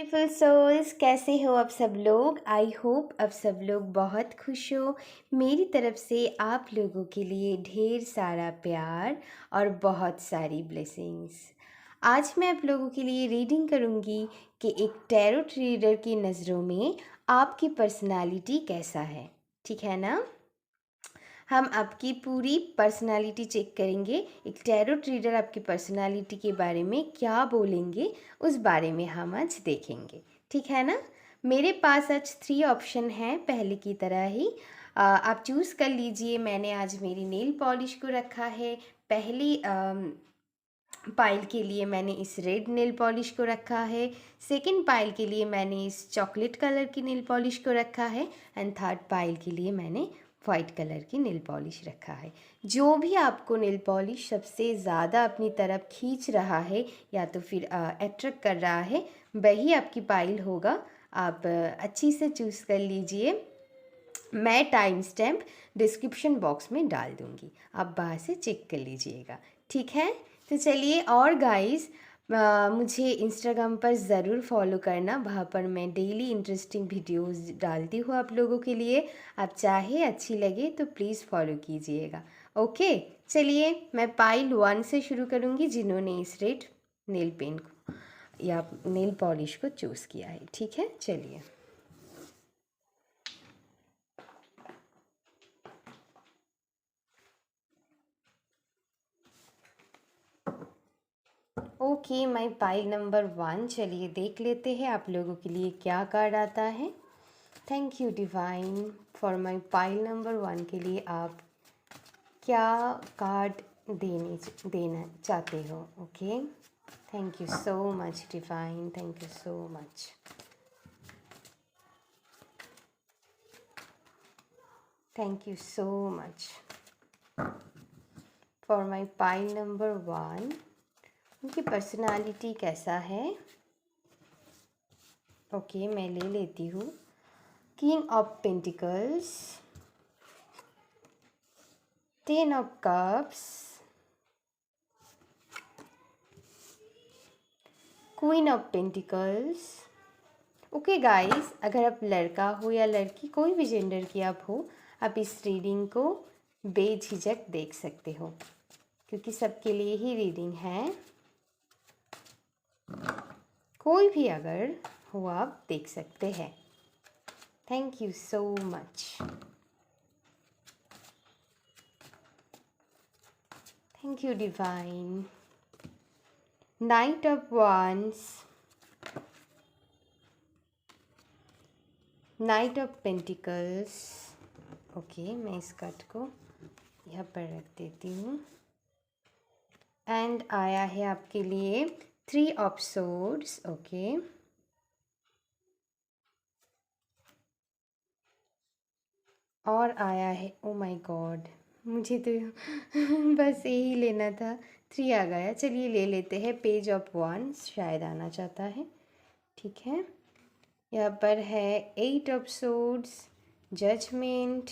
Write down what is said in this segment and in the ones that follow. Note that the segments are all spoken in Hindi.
ब्यूटीफुल सोल्स, कैसे हो आप सब लोग। आई होप आप सब लोग बहुत खुश हो। मेरी तरफ से आप लोगों के लिए ढेर सारा प्यार और बहुत सारी ब्लेसिंग्स। आज मैं आप लोगों के लिए रीडिंग करूँगी कि एक टैरोट रीडर की नज़रों में आपकी पर्सनालिटी कैसा है। ठीक है ना। हम आपकी पूरी पर्सनालिटी चेक करेंगे। एक टैरोट रीडर आपकी पर्सनालिटी के बारे में क्या बोलेंगे उस बारे में हम आज देखेंगे। ठीक है ना। मेरे पास आज 3 ऑप्शन हैं पहले की तरह ही। आप चूज़ कर लीजिए। मैंने आज मेरी नेल पॉलिश को रखा है। पहली पाइल के लिए मैंने इस रेड नेल पॉलिश को रखा है। सेकंड पाइल के लिए मैंने इस चॉकलेट कलर की नेल पॉलिश को रखा है। एंड थर्ड पाइल के लिए मैंने वाइट कलर की नेल पॉलिश रखा है। जो भी आपको नेल पॉलिश सबसे ज़्यादा अपनी तरफ खींच रहा है या तो फिर अट्रैक्ट कर रहा है, वही आपकी पाइल होगा। आप अच्छी से चूज़ कर लीजिए। मैं टाइम स्टैम्प डिस्क्रिप्शन बॉक्स में डाल दूँगी, आप बाहर से चेक कर लीजिएगा। ठीक है। तो चलिए, और गाइस मुझे इंस्टाग्राम पर ज़रूर फॉलो करना। वहाँ पर मैं डेली इंटरेस्टिंग वीडियोस डालती हूँ आप लोगों के लिए। आप चाहे अच्छी लगे तो प्लीज़ फॉलो कीजिएगा। ओके, चलिए मैं पाइल 1 से शुरू करूँगी, जिन्होंने इस रेड नेल पेंट को या नेल पॉलिश को चूज़ किया है। ठीक है, चलिए। Okay, my pile number 1। चलिए देख लेते हैं आप लोगों के लिए क्या कार्ड आता है। Thank you divine for my pile number 1 के लिए आप क्या कार्ड देना चाहते हो। Okay, thank you so much divine, thank you so much. Thank you so much for my pile number 1। उनकी पर्सनालिटी कैसा है। ओके, मैं ले लेती हूँ king of pentacles, 10 of cups, queen of pentacles. Okay guys, अगर आप लड़का हो या लड़की, कोई भी जेंडर की आप हो, आप इस रीडिंग को बेझिझक देख सकते हो, क्योंकि सबके लिए ही रीडिंग है। कोई भी अगर हो आप देख सकते हैं। Thank you so much. Thank you divine. Night of wands, night of pentacles. Okay, मैं इस कार्ड को यहाँ पर रख देती हूँ। एंड आया है आपके लिए 3 ऑफ सोर्ड्स। ओके, और आया है, ओ माय गॉड, मुझे तो बस यही लेना था, 3 आ गया। चलिए ले लेते हैं पेज ऑफ वांड्स, शायद आना चाहता है। ठीक है, यहाँ पर है 8 ऑफ सोर्ड्स, जजमेंट।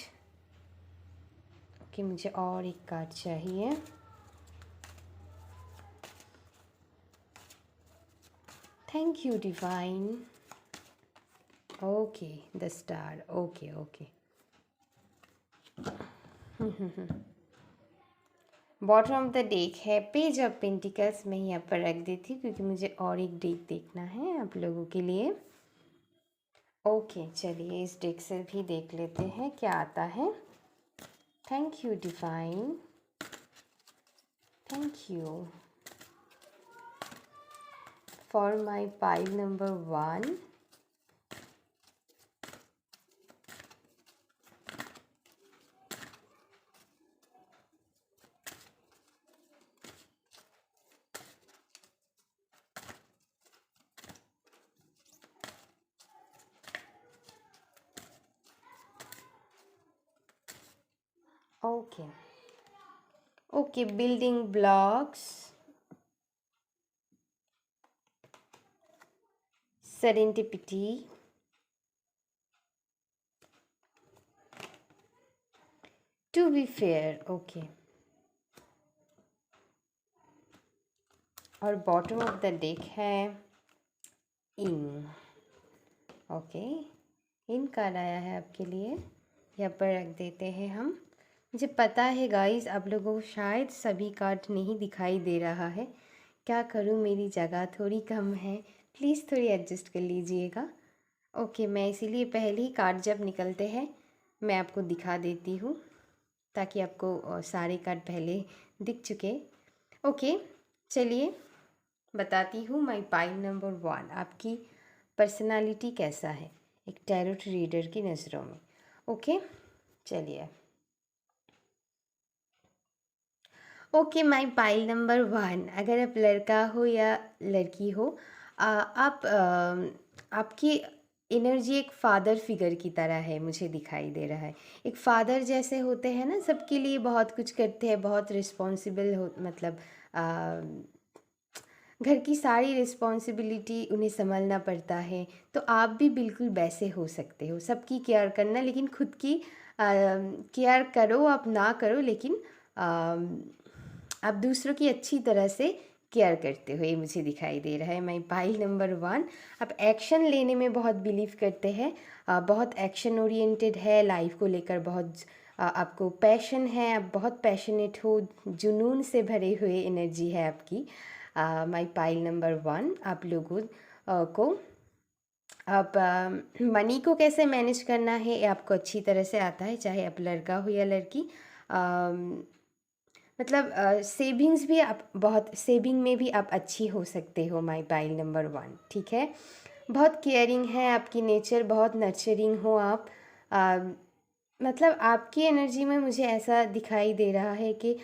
ओके, मुझे और एक कार्ड चाहिए। Thank you divine. Okay, the star. Okay okay. Bottom of the deck है पेज ऑफ पेंटिकल्स। मैं यहाँ पर रख देती हूँ क्योंकि मुझे और एक डेक देखना है आप लोगों के लिए। ओके, चलिए इस डेक से भी देख लेते हैं क्या आता है। Thank you divine, thank you for my pile number 1। Okay okay, building blocks, serendipity, to be fair। Okay, और बॉटम ऑफ द डेक है इंग। ओके, इन कार्ड आया है आपके लिए, यहाँ पर रख देते हैं हम। मुझे पता है गाइस आप लोगों को शायद सभी कार्ड नहीं दिखाई दे रहा है, क्या करूँ, मेरी जगह थोड़ी कम है, प्लीज़ थोड़ी एडजस्ट कर लीजिएगा। ओके, मैं इसीलिए पहले ही कार्ड जब निकलते हैं मैं आपको दिखा देती हूँ, ताकि आपको सारे कार्ड पहले दिख चुके। ओके, चलिए बताती हूँ। माई पाइल नंबर 1, आपकी पर्सनालिटी कैसा है एक टैरोट रीडर की नज़रों में। ओके, चलिए। ओके, माई पाइल नंबर 1, अगर आप लड़का हो या लड़की हो, आपकी एनर्जी एक फादर फिगर की तरह है, मुझे दिखाई दे रहा है। एक फादर जैसे होते हैं ना, सबके लिए बहुत कुछ करते हैं, बहुत रिस्पॉन्सिबल हो, मतलब घर की सारी रिस्पॉन्सिबिलिटी उन्हें संभालना पड़ता है। तो आप भी बिल्कुल वैसे हो सकते हो, सबकी केयर करना, लेकिन खुद की केयर करो, आप ना करो, लेकिन आप दूसरों की अच्छी तरह से केयर करते हो, ये मुझे दिखाई दे रहा है। माई पाइल नंबर 1, आप एक्शन लेने में बहुत बिलीव करते हैं, बहुत एक्शन ओरिएंटेड है, लाइफ को लेकर बहुत आपको पैशन है, आप बहुत पैशनेट हो, जुनून से भरे हुए एनर्जी है आपकी। माई पाइल नंबर 1, आप लोगों को आप मनी को कैसे मैनेज करना है ये आपको अच्छी तरह से आता है, चाहे आप लड़का हो या लड़की। मतलब सेविंग्स भी आप बहुत, सेविंग में भी आप अच्छी हो सकते हो। माई पाइल नंबर 1, ठीक है, बहुत केयरिंग है आपकी नेचर, बहुत नर्चरिंग हो आप। मतलब आपकी एनर्जी में मुझे ऐसा दिखाई दे रहा है कि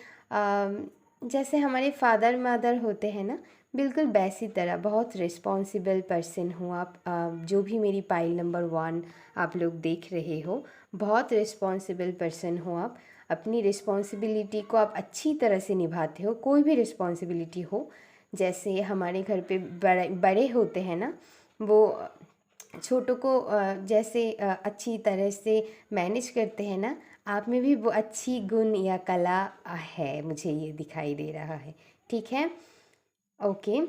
जैसे हमारे फादर मदर होते हैं ना, बिल्कुल वैसी तरह बहुत रिस्पॉन्सिबल पर्सन हो आप। जो भी मेरी पाइल नंबर 1 आप लोग देख रहे हो, बहुत रिस्पॉन्सिबल पर्सन हो आप। अपनी रिस्पॉन्सिबिलिटी को आप अच्छी तरह से निभाते हो, कोई भी रिस्पॉन्सिबिलिटी हो। जैसे हमारे घर पे बड़े बड़े होते हैं ना, वो छोटों को जैसे अच्छी तरह से मैनेज करते हैं ना, आप में भी वो अच्छी गुण या कला है, मुझे ये दिखाई दे रहा है, ठीक है। ओके,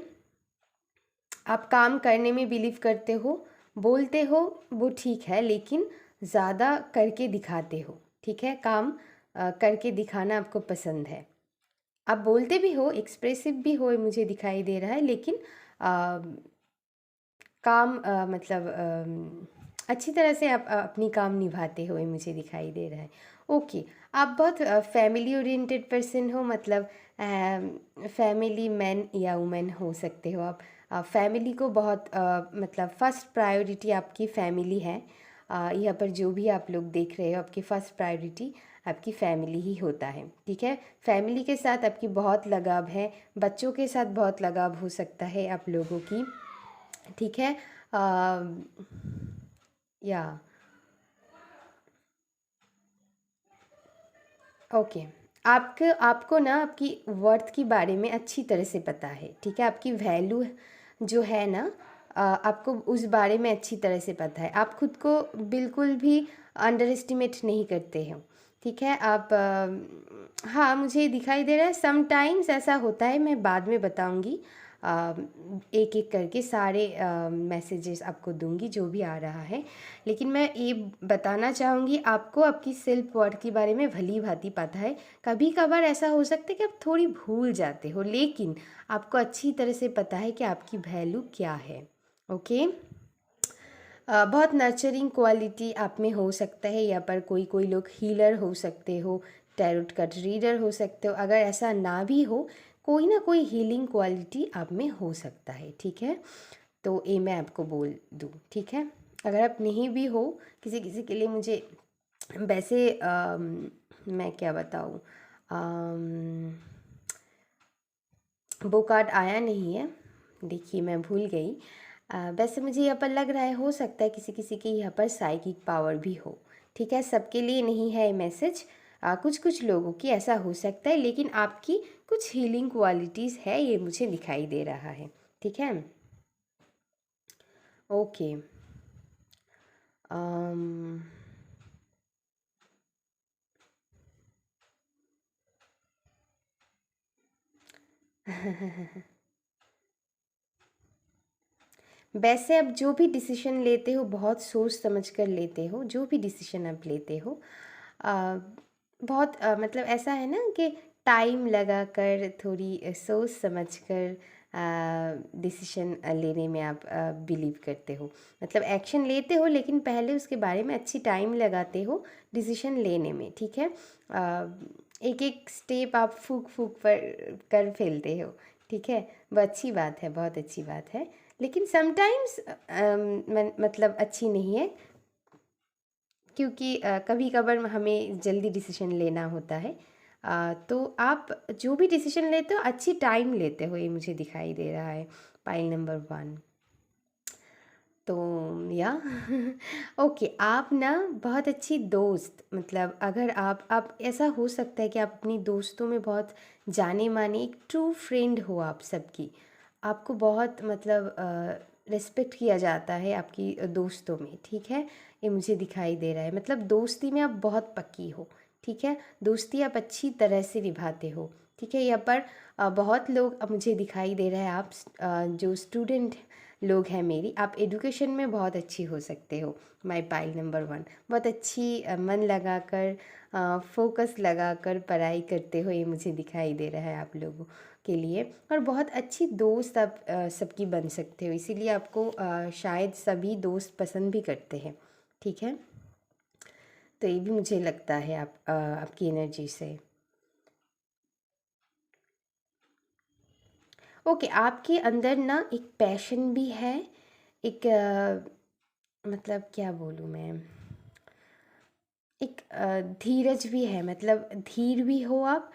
आप काम करने में बिलीव करते हो, बोलते हो वो ठीक है, लेकिन ज़्यादा करके दिखाते हो, ठीक है। काम करके दिखाना आपको पसंद है, आप बोलते भी हो, एक्सप्रेसिव भी हो, मुझे दिखाई दे रहा है, लेकिन काम मतलब अच्छी तरह से आप अपनी काम निभाते हुए मुझे दिखाई दे रहा है। ओके, आप बहुत फैमिली ओरिएंटेड पर्सन हो, मतलब फैमिली मैन या वुमेन हो सकते हो आप। फैमिली को बहुत मतलब फर्स्ट प्रायोरिटी आपकी फैमिली है। यहाँ पर जो भी आप लोग देख रहे हो, आपकी फ़र्स्ट प्रायोरिटी आपकी फ़ैमिली ही होता है, ठीक है। फैमिली के साथ आपकी बहुत लगाव है, बच्चों के साथ बहुत लगाव हो सकता है आप लोगों की, ठीक है। या ओके, आपको आपको ना आपकी वर्थ के बारे में अच्छी तरह से पता है, ठीक है। आपकी वैल्यू जो है ना, आपको उस बारे में अच्छी तरह से पता है। आप खुद को बिल्कुल भी अंडर एस्टिमेट नहीं करते हो, ठीक है। आप हाँ, मुझे दिखाई दे रहा है समटाइम्स ऐसा होता है, मैं बाद में बताऊंगी। एक एक करके सारे मैसेजेस आपको दूंगी जो भी आ रहा है, लेकिन मैं ये बताना चाहूँगी आपको, आपकी सेल्फ वर्थ के बारे में भली भांति पता है। कभी कभार ऐसा हो सकता है कि आप थोड़ी भूल जाते हो, लेकिन आपको अच्छी तरह से पता है कि आपकी वैल्यू क्या है। ओके, बहुत नर्चरिंग क्वालिटी आप में हो सकता है, या पर कोई कोई लोग हीलर हो सकते हो, टैरोट कार्ड रीडर हो सकते हो। अगर ऐसा ना भी हो, कोई ना कोई हीलिंग क्वालिटी आप में हो सकता है, ठीक है। तो ये मैं आपको बोल दूँ, ठीक है। अगर आप नहीं भी हो, किसी किसी के लिए मुझे वैसे मैं क्या बताऊँ, वो कार्ड आया नहीं है, देखिए मैं भूल गई। वैसे मुझे यहाँ पर लग रहा है, हो सकता है किसी किसी के यहाँ पर साइकिक पावर भी हो, ठीक है। सबके लिए नहीं है ये मैसेज, कुछ कुछ लोगों की ऐसा हो सकता है, लेकिन आपकी कुछ हीलिंग क्वालिटीज़ है, ये मुझे दिखाई दे रहा है, ठीक है। ओके, अम वैसे अब जो भी डिसीजन लेते हो बहुत सोच समझ कर लेते हो, जो भी डिसीजन आप लेते हो बहुत मतलब ऐसा है ना कि टाइम लगा कर थोड़ी सोच समझ कर डिसीजन लेने में आप बिलीव करते हो। मतलब एक्शन लेते हो लेकिन पहले उसके बारे में अच्छी टाइम लगाते हो डिसीजन लेने में, ठीक है। एक एक स्टेप आप फूक फूक पर कर फैलते हो, ठीक है। वो अच्छी बात है, बहुत अच्छी बात है, लेकिन समटाइम्स मतलब अच्छी नहीं है, क्योंकि कभी कभार हमें जल्दी डिसीजन लेना होता है। तो आप जो भी डिसीजन लेते हो अच्छी टाइम लेते हो, ये मुझे दिखाई दे रहा है पाइल नंबर 1। तो या ओके, आप ना बहुत अच्छी दोस्त, मतलब अगर आप ऐसा हो सकता है कि आप अपनी दोस्तों में बहुत जाने माने एक ट्रू फ्रेंड हो आप सबकी। आपको बहुत मतलब रिस्पेक्ट किया जाता है आपकी दोस्तों में, ठीक है। ये मुझे दिखाई दे रहा है, मतलब दोस्ती में आप बहुत पक्की हो, ठीक है। दोस्ती आप अच्छी तरह से निभाते हो, ठीक है। यहाँ पर बहुत लोग अब मुझे दिखाई दे रहा है, आप जो स्टूडेंट लोग हैं मेरी, आप एजुकेशन में बहुत अच्छी हो सकते हो। माई पाइल नंबर 1 बहुत अच्छी मन लगाकर फोकस लगाकर पढ़ाई करते हो, ये मुझे दिखाई दे रहा है आप लोगों के लिए। और बहुत अच्छी दोस्त आप सबकी बन सकते हो, इसीलिए आपको शायद सभी दोस्त पसंद भी करते हैं, ठीक है। तो ये भी मुझे लगता है आप आपकी एनर्जी से। ओके, आपके अंदर ना एक पैशन भी है, एक मतलब क्या बोलूँ मैं, एक धीरज भी है, मतलब धीर भी हो आप,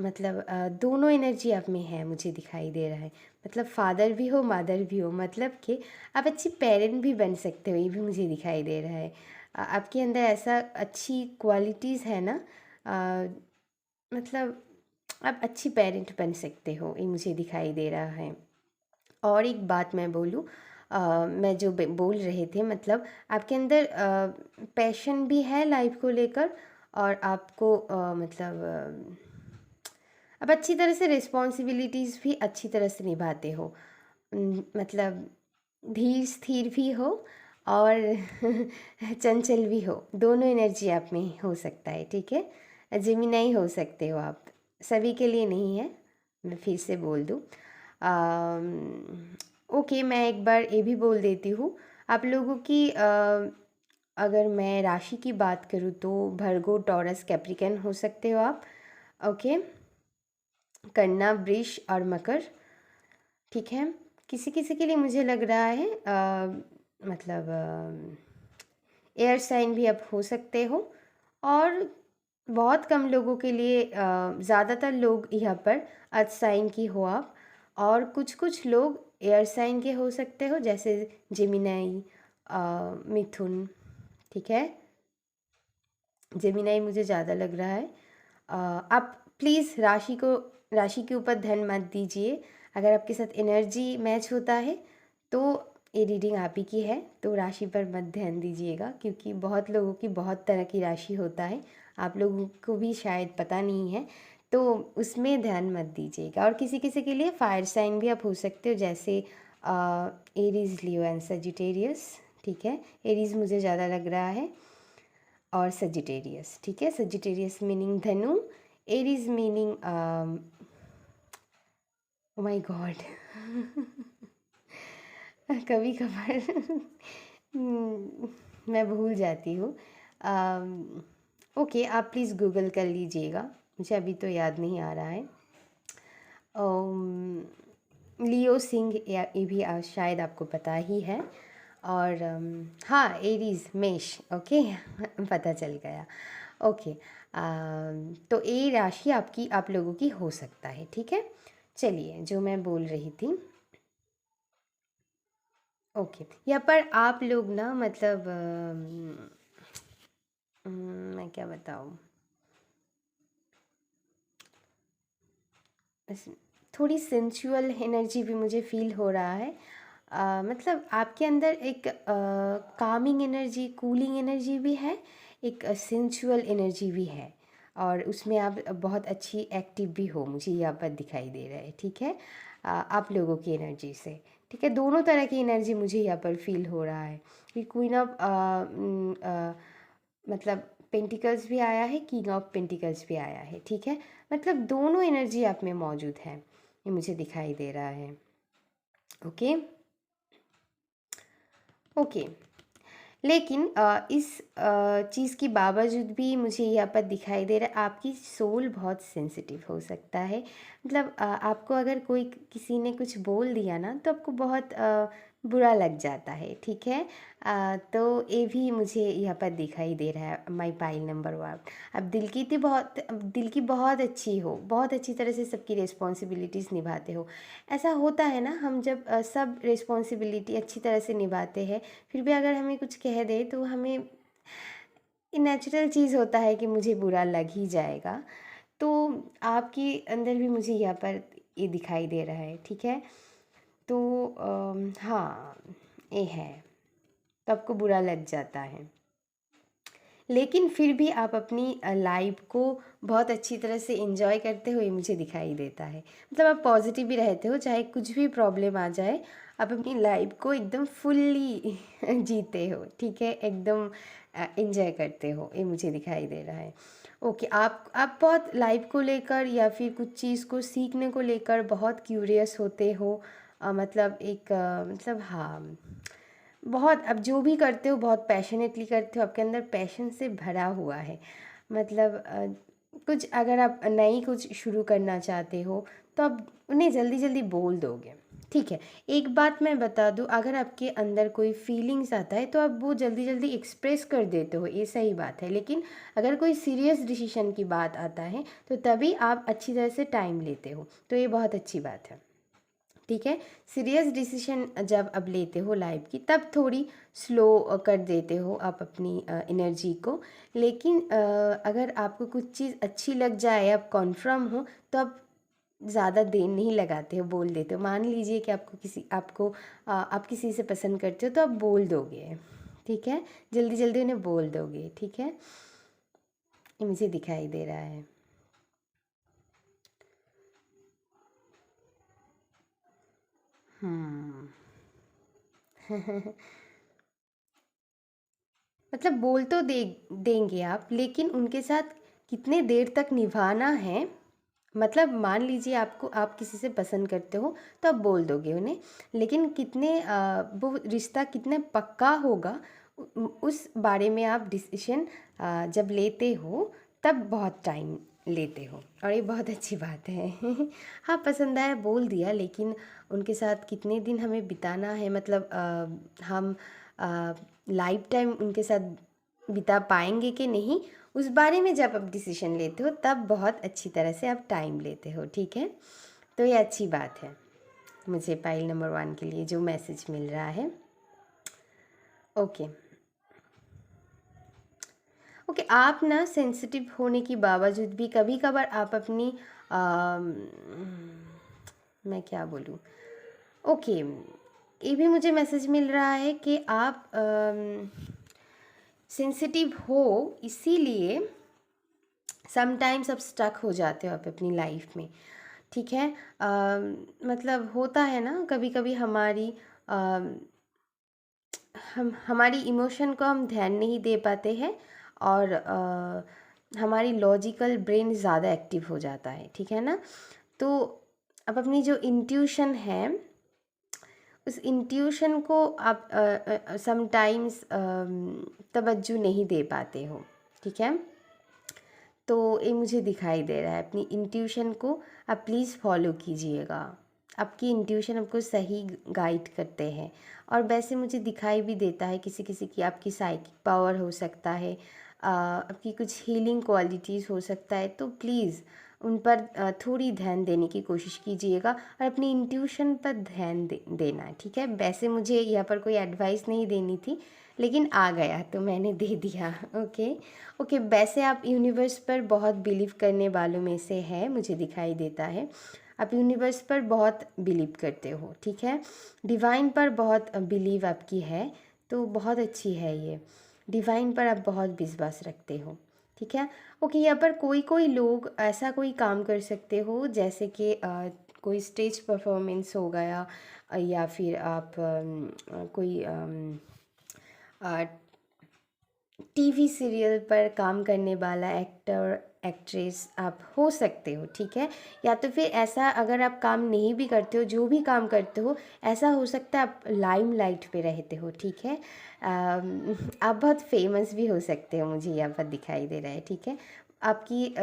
मतलब दोनों एनर्जी आप में है मुझे दिखाई दे रहा है। मतलब फादर भी हो मदर भी हो, मतलब कि आप अच्छी पेरेंट भी बन सकते हो, ये भी मुझे दिखाई दे रहा है। आपके अंदर ऐसा अच्छी क्वालिटीज़ है ना, मतलब आप अच्छी पेरेंट बन सकते हो, ये मुझे दिखाई दे रहा है। और एक बात मैं बोलूँ, मैं जो बोल रहे थे, मतलब आपके अंदर पैशन भी है लाइफ को लेकर, और आपको मतलब आप अच्छी तरह से रिस्पॉन्सिबिलिटीज़ भी अच्छी तरह से निभाते हो। मतलब धीर स्थिर भी हो और चंचल भी हो, दोनों एनर्जी आप में हो सकता है, ठीक है। जेमिनाई हो सकते हो आप, सभी के लिए नहीं है, मैं फिर से बोल दूँ। ओके, मैं एक बार ये भी बोल देती हूँ आप लोगों की, अगर मैं राशि की बात करूँ तो भर्गो टॉरस कैप्रिकन हो सकते हो आप, ओके। कन्या वृष और मकर, ठीक है। किसी किसी के लिए मुझे लग रहा है मतलब एयर साइन भी आप हो सकते हो, और बहुत कम लोगों के लिए, ज़्यादातर लोग यहाँ पर अर्थ साइन की हो आप, और कुछ कुछ लोग एयर साइन के हो सकते हो, जैसे जेमिनाई, मिथुन, ठीक है। जेमिनाई मुझे ज़्यादा लग रहा है। आप प्लीज़ राशि के ऊपर ध्यान मत दीजिए। अगर आपके साथ एनर्जी मैच होता है तो ये रीडिंग आप ही की है, तो राशि पर मत ध्यान दीजिएगा, क्योंकि बहुत लोगों की बहुत तरह की राशि होता है, आप लोगों को भी शायद पता नहीं है, तो उसमें ध्यान मत दीजिएगा। और किसी किसी के लिए फायर साइन भी आप हो सकते हो, जैसे एरीज, लियो एंड सजिटेरियस, ठीक है। एरीज मुझे ज़्यादा लग रहा है, और सजिटेरियस, ठीक है। सजिटेरियस मीनिंग धनु, Aries meaning O my God कभी कभार मैं भूल जाती हूँ। ओके, आप प्लीज़ गूगल कर लीजिएगा, मुझे अभी तो याद नहीं आ रहा है। लियो सिंह, या ये भी शायद आपको पता ही है। और हाँ, एरीज मेष, ओके पता चल गया, ओके। तो ये राशि आपकी, आप लोगों की हो सकता है, ठीक है। चलिए, जो मैं बोल रही थी, ओके, यहाँ पर आप लोग ना, मतलब मैं क्या बताऊँ, थोड़ी सेंसुअल एनर्जी भी मुझे फील हो रहा है। मतलब आपके अंदर एक कामिंग एनर्जी, कूलिंग एनर्जी भी है, एक सेंसुअल एनर्जी भी है, और उसमें आप बहुत अच्छी एक्टिव भी हो, मुझे यहाँ पर दिखाई दे रहा है, ठीक है। आप लोगों की एनर्जी से, ठीक है, दोनों तरह की एनर्जी मुझे यहाँ पर फील हो रहा है कि क्वीन ऑफ मतलब पेंटिकल्स भी आया है, किंग ऑफ पेंटिकल्स भी आया है। ठीक है, मतलब दोनों एनर्जी आप में मौजूद है, ये मुझे दिखाई दे रहा है। ओके ओके, लेकिन इस चीज़ के बावजूद भी मुझे यहाँ पर दिखाई दे रहा है आपकी सोल बहुत सेंसिटिव हो सकता है। मतलब आपको अगर कोई किसी ने कुछ बोल दिया ना तो आपको बहुत बुरा लग जाता है। ठीक है, तो ये भी मुझे यहाँ पर दिखाई दे रहा है माई पाइल नंबर 1। अब दिल की बहुत अच्छी हो, बहुत अच्छी तरह से सबकी रिस्पॉन्सिबिलिटीज़ निभाते हो। ऐसा होता है ना, हम जब सब रिस्पॉन्सिबिलिटी अच्छी तरह से निभाते हैं फिर भी अगर हमें कुछ कह दे तो हमें नेचुरल चीज़ होता है कि मुझे बुरा लग ही जाएगा। तो आपके अंदर भी मुझे यहाँ पर ये दिखाई दे रहा है। ठीक है, तो हाँ, ये है, तो आपको बुरा लग जाता है, लेकिन फिर भी आप अपनी लाइफ को बहुत अच्छी तरह से एंजॉय करते हुए मुझे दिखाई देता है। मतलब आप पॉजिटिव भी रहते हो, चाहे कुछ भी प्रॉब्लम आ जाए आप अपनी लाइफ को एकदम फुल्ली जीते हो। ठीक है, एकदम एंजॉय करते हो, ये मुझे दिखाई दे रहा है। ओके, आप बहुत लाइफ को लेकर या फिर कुछ चीज़ को सीखने को लेकर बहुत क्यूरियस होते हो। मतलब एक मतलब हाँ, बहुत, अब जो भी करते हो बहुत पैशनेटली करते हो, आपके अंदर पैशन से भरा हुआ है। मतलब कुछ अगर आप नई कुछ शुरू करना चाहते हो तो आप उन्हें जल्दी जल्दी बोल दोगे। ठीक है, एक बात मैं बता दूं, अगर आपके अंदर कोई फीलिंग्स आता है तो आप वो जल्दी जल्दी एक्सप्रेस कर देते हो, ये सही बात है। लेकिन अगर कोई सीरियस डिसीजन की बात आता है तो तभी आप अच्छी तरह से टाइम लेते हो, तो ये बहुत अच्छी बात है। ठीक है, सीरियस डिसीजन जब अब लेते हो लाइफ की तब थोड़ी स्लो कर देते हो आप अपनी एनर्जी को। लेकिन अगर आपको कुछ चीज़ अच्छी लग जाए, आप कॉन्फर्म हो, तो आप ज़्यादा देर नहीं लगाते हो, बोल देते हो। मान लीजिए कि आप किसी से पसंद करते हो तो आप बोल दोगे। ठीक है, जल्दी जल्दी उन्हें बोल दोगे। ठीक है, ये मुझे दिखाई दे रहा है। हम्म मतलब बोल तो देंगे आप, लेकिन उनके साथ कितने देर तक निभाना है। मतलब मान लीजिए आप किसी से पसंद करते हो तो आप बोल दोगे उन्हें, लेकिन वो रिश्ता कितने पक्का होगा उस बारे में आप डिसीजन जब लेते हो तब बहुत टाइम लेते हो, और ये बहुत अच्छी बात है। हाँ, पसंद आया बोल दिया, लेकिन उनके साथ कितने दिन हमें बिताना है, मतलब हम लाइफ टाइम उनके साथ बिता पाएंगे कि नहीं, उस बारे में जब आप डिसीजन लेते हो तब बहुत अच्छी तरह से आप टाइम लेते हो। ठीक है, तो ये अच्छी बात है मुझे पाइल नंबर 1 के लिए जो मैसेज मिल रहा है। ओके ओके, आप ना सेंसिटिव होने के बावजूद भी कभी कभार आप अपनी मैं क्या बोलूँ, ओके, ये भी मुझे मैसेज मिल रहा है कि आप सेंसिटिव हो, इसीलिए समटाइम्स आप स्टक हो जाते हो आप अपनी लाइफ में। ठीक है, मतलब होता है ना, कभी कभी हमारी इमोशन को हम ध्यान नहीं दे पाते हैं, और हमारी लॉजिकल ब्रेन ज़्यादा एक्टिव हो जाता है। ठीक है ना, तो अब अपनी जो इंट्यूशन है उस इंट्यूशन को आप समटाइम्स तवज्जो नहीं दे पाते हो। ठीक है, तो ये मुझे दिखाई दे रहा है, अपनी इंट्यूशन को आप प्लीज़ फॉलो कीजिएगा। आपकी इंट्यूशन आपको सही गाइड करते हैं, और वैसे मुझे दिखाई भी देता है किसी किसी की आपकी साइकिक पावर हो सकता है, आपकी कुछ हीलिंग क्वालिटीज़ हो सकता है, तो प्लीज़ उन पर थोड़ी ध्यान देने की कोशिश कीजिएगा और अपनी इंट्यूशन पर ध्यान देना है। ठीक है, वैसे मुझे यहाँ पर कोई एडवाइस नहीं देनी थी, लेकिन आ गया तो मैंने दे दिया। ओके ओके, वैसे आप यूनिवर्स पर बहुत बिलीव करने वालों में से है, मुझे दिखाई देता है आप यूनिवर्स पर बहुत बिलीव करते हो। ठीक है, डिवाइन पर बहुत बिलीव आपकी है, तो बहुत अच्छी है ये, डिवाइन पर आप बहुत विश्वास रखते हो। ठीक है, ओके, यहाँ पर कोई कोई लोग ऐसा कोई काम कर सकते हो, जैसे कि कोई स्टेज परफॉर्मेंस हो गया, या फिर आप कोई टीवी सीरियल पर काम करने वाला एक्टर एक्ट्रेस आप हो सकते हो, ठीक है। या तो फिर ऐसा अगर आप काम नहीं भी करते हो, जो भी काम करते हो, ऐसा हो सकता है आप लाइमलाइट पे रहते हो, ठीक है। आप बहुत फेमस भी हो सकते हो, मुझे यहाँ पर दिखाई दे रहा है, ठीक है। आपकी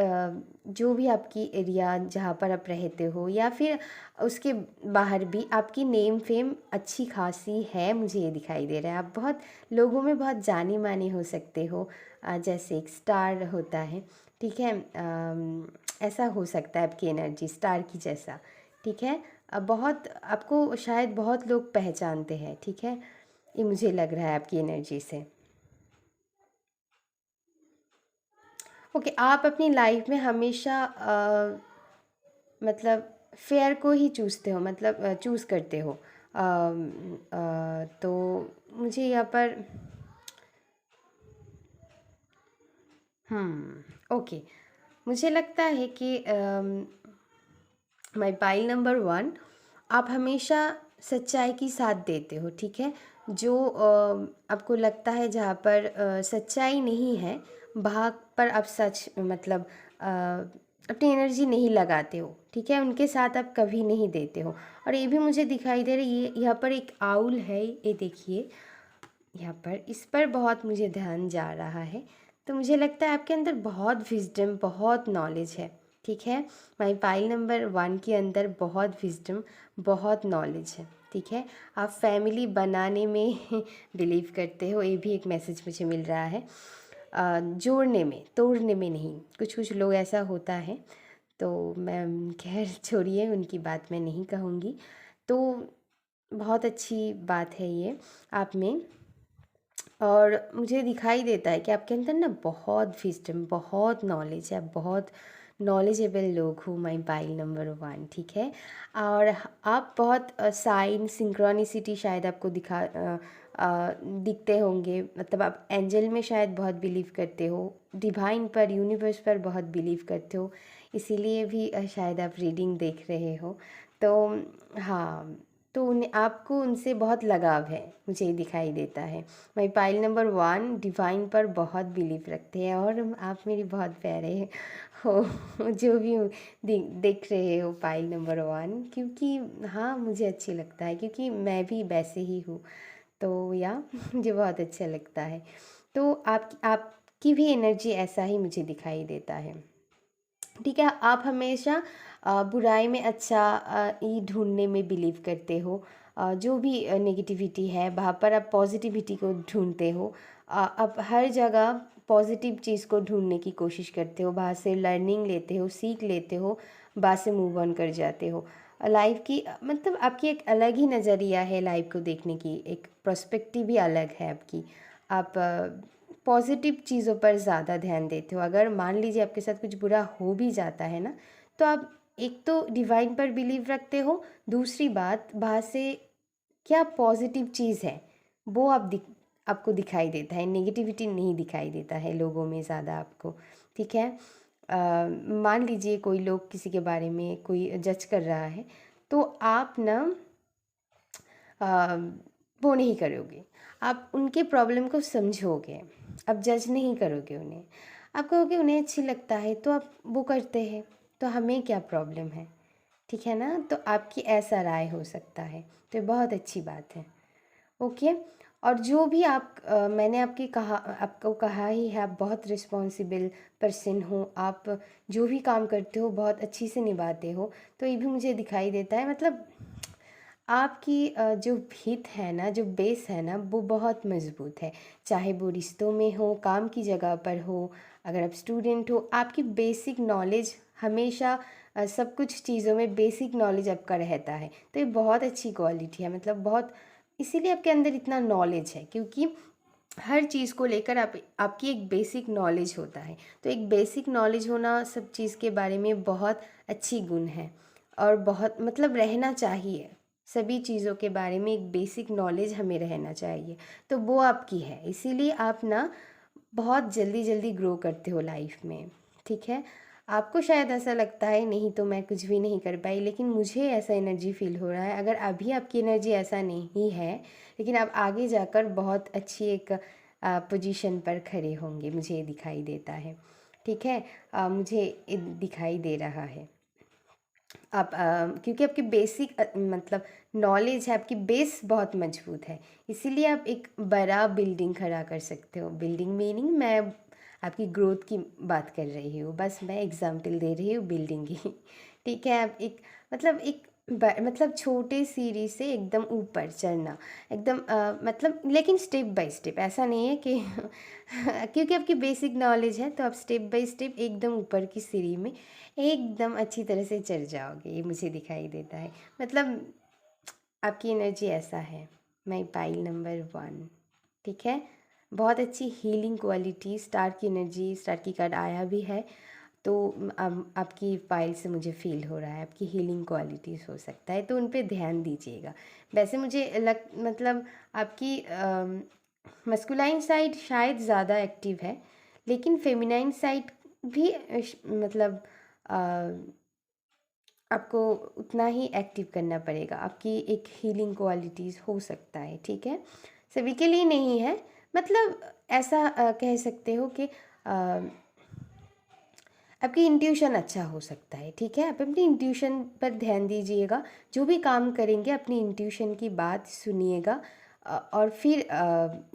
जो भी आपकी एरिया जहाँ पर आप रहते हो या फिर उसके बाहर भी आपकी नेम फेम अच्छी खासी है, मुझे ये दिखाई दे रहा है। आप बहुत लोगों में बहुत जाने माने हो सकते हो, जैसे एक स्टार होता है, ठीक है। ऐसा हो सकता है आपकी एनर्जी स्टार की जैसा, ठीक है। बहुत आपको शायद बहुत लोग पहचानते हैं, ठीक है। ये मुझे लग रहा है आपकी एनर्जी से। ओके, आप अपनी लाइफ में हमेशा मतलब फेयर को ही चूज़ते हो, मतलब चूज़ करते हो। तो मुझे यहाँ पर ओके, मुझे लगता है कि माई पाइल नंबर 1, आप हमेशा सच्चाई की साथ देते हो, ठीक है। जो आपको लगता है जहाँ पर सच्चाई नहीं है, वहाँ पर आप सच मतलब अपनी एनर्जी नहीं लगाते हो, ठीक है। उनके साथ आप कभी नहीं देते हो। और ये भी मुझे दिखाई दे रही है, यहाँ पर एक आउल है, ये देखिए यहाँ पर, इस पर बहुत मुझे ध्यान जा रहा है। तो मुझे लगता है आपके अंदर बहुत विजडम, बहुत नॉलेज है, ठीक है। माई पाइल नंबर 1 के अंदर बहुत विजडम, बहुत नॉलेज है, ठीक है। आप फैमिली बनाने में बिलीव करते हो, ये भी एक मैसेज मुझे मिल रहा है। जोड़ने में, तोड़ने में नहीं। कुछ कुछ लोग ऐसा होता है, तो मैं खैर छोड़िए, उनकी बात मैं नहीं कहूँगी। तो बहुत अच्छी बात है ये आप में। और मुझे दिखाई देता है कि आपके अंदर ना बहुत विजडम, बहुत नॉलेज है, आप बहुत नॉलेजेबल लोग हो, माई पाइल नंबर 1, ठीक है। और आप बहुत साइन सिंक्रोनिसिटी शायद आपको दिखते होंगे, मतलब आप एंजल में शायद बहुत बिलीव करते हो, डिवाइन पर, यूनिवर्स पर बहुत बिलीव करते हो, इसीलिए भी शायद आप रीडिंग देख रहे हो। तो हाँ, तो उन्हें आपको उनसे बहुत लगाव है, मुझे ये दिखाई देता है। माई पाइल नंबर 1 डिवाइन पर बहुत बिलीव रखते हैं, और आप मेरी बहुत प्यारे हो जो भी देख रहे हो पाइल नंबर 1, क्योंकि हाँ मुझे अच्छी लगता है, क्योंकि मैं भी वैसे ही हूँ। तो या मुझे बहुत अच्छा लगता है। तो आपकी भी एनर्जी ऐसा ही मुझे दिखाई देता है, ठीक है। आप हमेशा बुराई में अच्छा ही ढूंढने में बिलीव करते हो। जो भी नेगेटिविटी है वहाँ पर आप पॉजिटिविटी को ढूंढते हो। आप हर जगह पॉजिटिव चीज़ को ढूंढने की कोशिश करते हो, वहाँ से लर्निंग लेते हो, सीख लेते हो, वहाँ से मूव ऑन कर जाते हो। लाइफ की मतलब आपकी एक अलग ही नज़रिया है लाइफ को देखने की, एक पर्सपेक्टिव भी अलग है आपकी। आप पॉजिटिव चीज़ों पर ज़्यादा ध्यान देते हो। अगर मान लीजिए आपके साथ कुछ बुरा हो भी जाता है ना, तो आप एक तो डिवाइन पर बिलीव रखते हो, दूसरी बात वहाँ से क्या पॉजिटिव चीज़ है वो आपको दिखाई देता है, नेगेटिविटी नहीं दिखाई देता है लोगों में ज़्यादा आपको, ठीक है। मान लीजिए कोई लोग किसी के बारे में कोई जज कर रहा है, तो आप ना वो नहीं करोगे, आप उनके प्रॉब्लम को समझोगे, आप जज नहीं करोगे उन्हें। आप कहोगे उन्हें अच्छी लगता है तो आप वो करते हैं, तो हमें क्या प्रॉब्लम है, ठीक है ना। तो आपकी ऐसा राय हो सकता है, तो ये बहुत अच्छी बात है, ओके। और जो भी मैंने आपको कहा ही है, आप बहुत रिस्पॉन्सिबल पर्सन हो, आप जो भी काम करते हो बहुत अच्छी से निभाते हो, तो ये भी मुझे दिखाई देता है। मतलब आपकी जो भित है ना, जो बेस है ना, वो बहुत मज़बूत है। चाहे वो रिश्तों में हो, काम की जगह पर हो, अगर आप स्टूडेंट हो, आपकी बेसिक नॉलेज हमेशा सब कुछ चीज़ों में बेसिक नॉलेज आपका रहता है। तो ये बहुत अच्छी क्वालिटी है, मतलब बहुत, इसीलिए आपके अंदर इतना नॉलेज है, क्योंकि हर चीज़ को लेकर आपकी एक बेसिक नॉलेज होता है। तो एक बेसिक नॉलेज होना सब चीज़ के बारे में बहुत अच्छी गुण है, और बहुत मतलब रहना चाहिए। सभी चीज़ों के बारे में एक बेसिक नॉलेज हमें रहना चाहिए, तो वो आपकी है, इसीलिए आप ना बहुत जल्दी जल्दी ग्रो करते हो लाइफ में, ठीक है। आपको शायद ऐसा लगता है नहीं तो मैं कुछ भी नहीं कर पाई, लेकिन मुझे ऐसा एनर्जी फील हो रहा है। अगर अभी आपकी एनर्जी ऐसा नहीं है, लेकिन आप आगे जाकर बहुत अच्छी एक पोजीशन पर खड़े होंगे, मुझे ये दिखाई देता है। ठीक है, मुझे दिखाई दे रहा है। आप क्योंकि आपकी बेसिक मतलब नॉलेज है, आपकी बेस बहुत मजबूत है, इसीलिए आप एक बड़ा बिल्डिंग खड़ा कर सकते हो। बिल्डिंग मीनिंग मैं आपकी ग्रोथ की बात कर रही हूँ, बस मैं एग्जाम्पल दे रही हूँ बिल्डिंग की। ठीक है, आप एक मतलब एक मतलब छोटे सीढ़ी से एकदम ऊपर चढ़ना, एकदम मतलब लेकिन स्टेप बाय स्टेप, ऐसा नहीं है कि क्योंकि आपकी बेसिक नॉलेज है तो आप स्टेप बाय स्टेप एकदम ऊपर की सीढ़ी में एकदम अच्छी तरह से चढ़ जाओगे, ये मुझे दिखाई देता है। मतलब आपकी एनर्जी ऐसा है। My pile number 1। ठीक है, बहुत अच्छी हीलिंग क्वालिटी, स्टार की एनर्जी, स्टार की कार्ड आया भी है, तो आपकी फाइल से मुझे फील हो रहा है आपकी हीलिंग क्वालिटीज़ हो सकता है, तो उन पे ध्यान दीजिएगा। वैसे मुझे मतलब आपकी मस्कुलाइन साइड शायद ज़्यादा एक्टिव है, लेकिन फेमिनाइन साइड भी मतलब आपको उतना ही एक्टिव करना पड़ेगा। आपकी एक हीलिंग क्वालिटीज़ हो सकता है। ठीक है, सभी के लिए नहीं है, मतलब ऐसा कह सकते हो कि आपकी इंट्यूशन अच्छा हो सकता है। ठीक है, आप अपनी इंट्यूशन पर ध्यान दीजिएगा, जो भी काम करेंगे अपनी इंट्यूशन की बात सुनिएगा, और फिर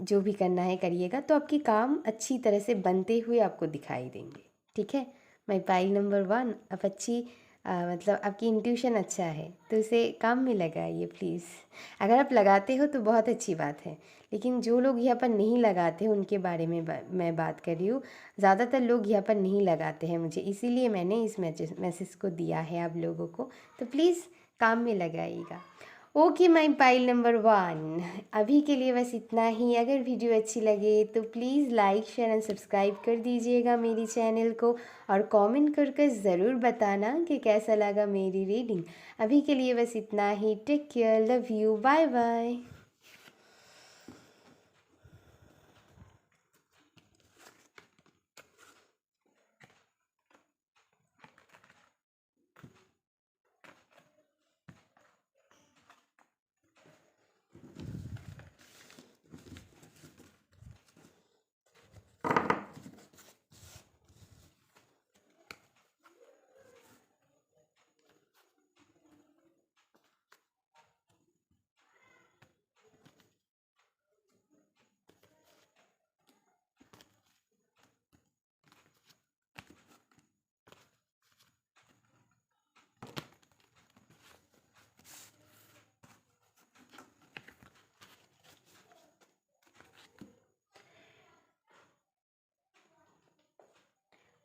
जो भी करना है करिएगा, तो आपकी काम अच्छी तरह से बनते हुए आपको दिखाई देंगे। ठीक है, माई पाइल नंबर 1, आप अच्छी मतलब आपकी इंट्यूशन अच्छा है, तो उसे काम में लगाइए प्लीज़। अगर आप लगाते हो तो बहुत अच्छी बात है, लेकिन जो लोग यहाँ पर नहीं लगाते उनके बारे में मैं बात कर रही हूँ। ज़्यादातर लोग यहाँ पर नहीं लगाते हैं मुझे, इसीलिए मैंने इस मैसेज को दिया है आप लोगों को, तो प्लीज़ काम में लगाइएगा। ओके माई पाइल नंबर 1, अभी के लिए बस इतना ही। अगर वीडियो अच्छी लगे तो please like share and subscribe कर दीजिएगा मेरी चैनल को, और कमेंट करके ज़रूर बताना कि कैसा लगा मेरी रीडिंग। अभी के लिए बस इतना ही। Take care, love you, bye bye.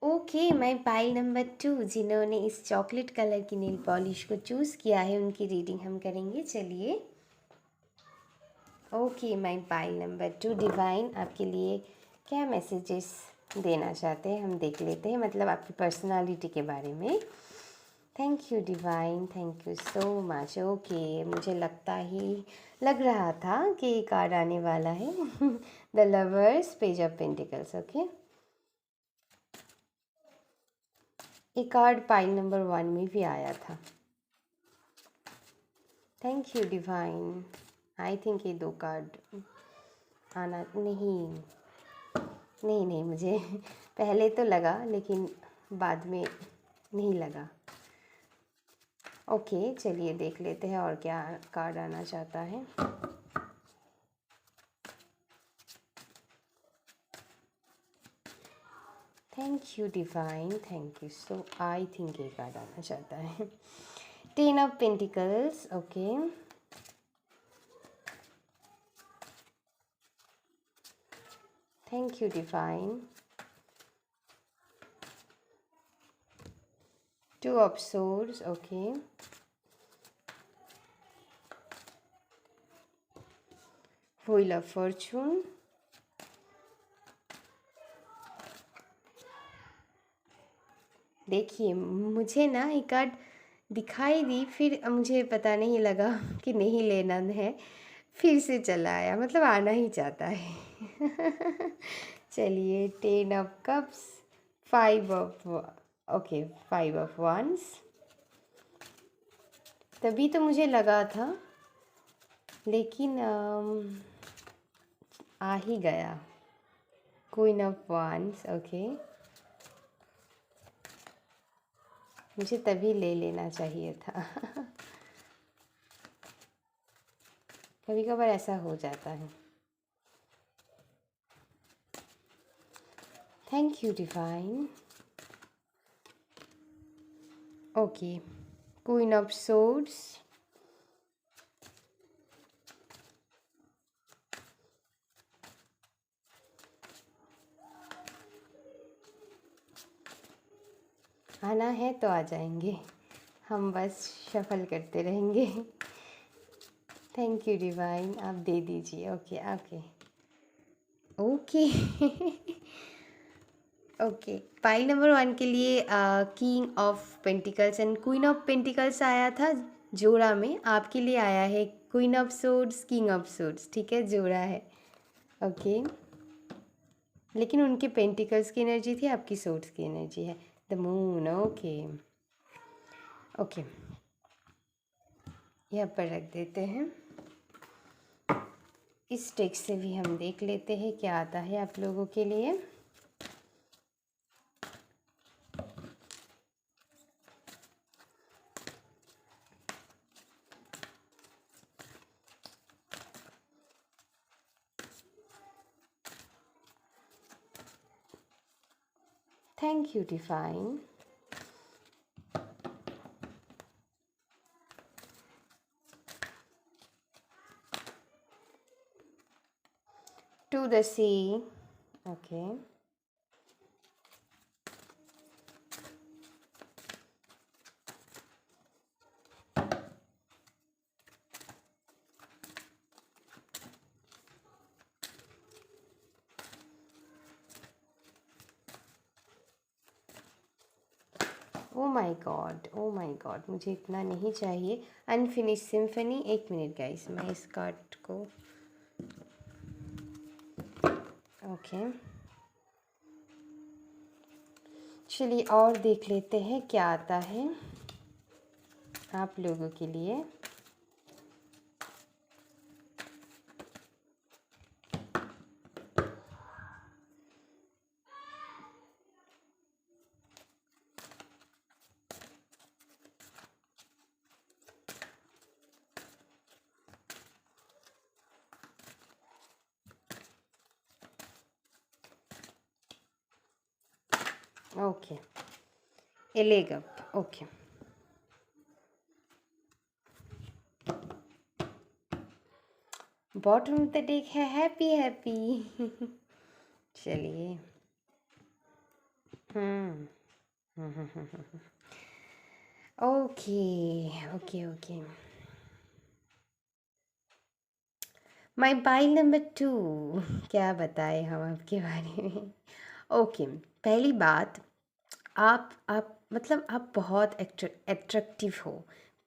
Okay my pile number 2, जिन्होंने इस चॉकलेट कलर की नेल पॉलिश को चूज़ किया है उनकी रीडिंग हम करेंगे। चलिए, okay my pile number 2, divine आपके लिए क्या मैसेजेस देना चाहते हैं हम देख लेते हैं, मतलब आपकी पर्सनालिटी के बारे में। Thank you divine, thank you so much. Okay, मुझे लग रहा था कि ये कार्ड आने वाला है। The lovers, page of pentacles. Okay, ये कार्ड पाइल नंबर 1 में भी आया था। Thank you divine. I think ये 2 कार्ड आना नहीं मुझे पहले तो लगा, लेकिन बाद में नहीं लगा। ओके, चलिए देख लेते हैं और क्या कार्ड आना चाहता है। Thank you divine, thank you so. I think ये कार्ड आना चाहता है। 10 of pentacles. Okay, thank you divine. 2 of swords. Okay, wheel of Fortune. देखिए, मुझे ना एक कार्ड दिखाई दी, फिर मुझे पता नहीं लगा कि नहीं लेना है, फिर से चला आया, मतलब आना ही चाहता है। चलिए, 10 of cups, 5 of okay, 5 of 1s। तभी तो मुझे लगा था, लेकिन आ ही गया। Queen of 1s, okay. मुझे तभी ले लेना चाहिए था। कभी कभार ऐसा हो जाता है। Thank you divine. Okay, Queen of Swords। आना है तो आ जाएंगे, हम बस शफल करते रहेंगे। थैंक यू डिवाइन, आप दे दीजिए। Okay okay okay. Okay, pile number 1 के लिए king of pentacles and queen of pentacles आया था जोड़ा में। आपके लिए आया है queen of swords, king of swords. ठीक है, जोड़ा है। ओके, लेकिन उनके पेंटिकल्स की एनर्जी थी, आपकी सोर्ड्स की एनर्जी है। The moon, okay okay. यहाँ पर रख देते हैं। इस टेक्स्ट से भी हम देख लेते हैं क्या आता है आप लोगों के लिए। Thank you Divine. To the C, okay. Oh my God, oh my God, मुझे इतना नहीं चाहिए। Unfinished symphony. एक मिनट गाइस, मैं इस कार्ड को, ओके, चलिए और देख लेते हैं क्या आता है आप लोगों के लिए। Okay, A leg up, okay. Bottom of the deck है हैप्पी हैप्पी। चलिए, okay okay okay. My pile number 2, क्या बताएं हम आपके बारे में। ओके, पहली बात, आप मतलब आप बहुत एट्रैक्टिव हो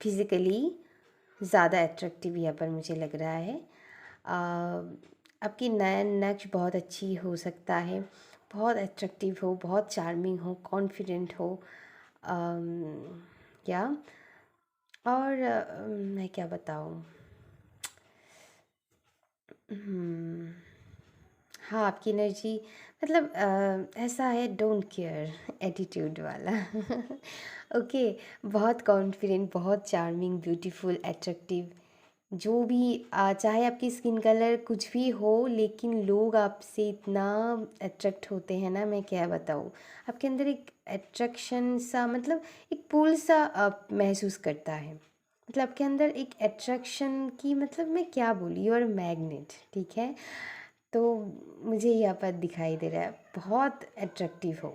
फिज़िकली, ज़्यादा एट्रैक्टिव यहाँ पर मुझे लग रहा है। आपकी नयन नक्श बहुत अच्छी हो सकता है, बहुत एट्रैक्टिव हो, बहुत चार्मिंग हो, कॉन्फिडेंट हो, या और मैं क्या बताऊँ। हाँ, आपकी एनर्जी मतलब ऐसा है, डोंट केयर एटीट्यूड वाला। ओके, बहुत कॉन्फिडेंट, बहुत चार्मिंग, ब्यूटीफुल, एट्रैक्टिव, जो भी चाहे आपकी स्किन कलर कुछ भी हो, लेकिन लोग आपसे इतना अट्रैक्ट होते हैं ना, मैं क्या बताऊँ। आपके अंदर एक अट्रैक्शन सा, मतलब एक पुल सा महसूस करता है। मतलब आपके अंदर एक अट्रैक्शन की, मतलब मैं क्या बोलूँ, यू आर मैग्नेट। ठीक है, तो मुझे यहाँ पर दिखाई दे रहा है बहुत अट्रैक्टिव हो।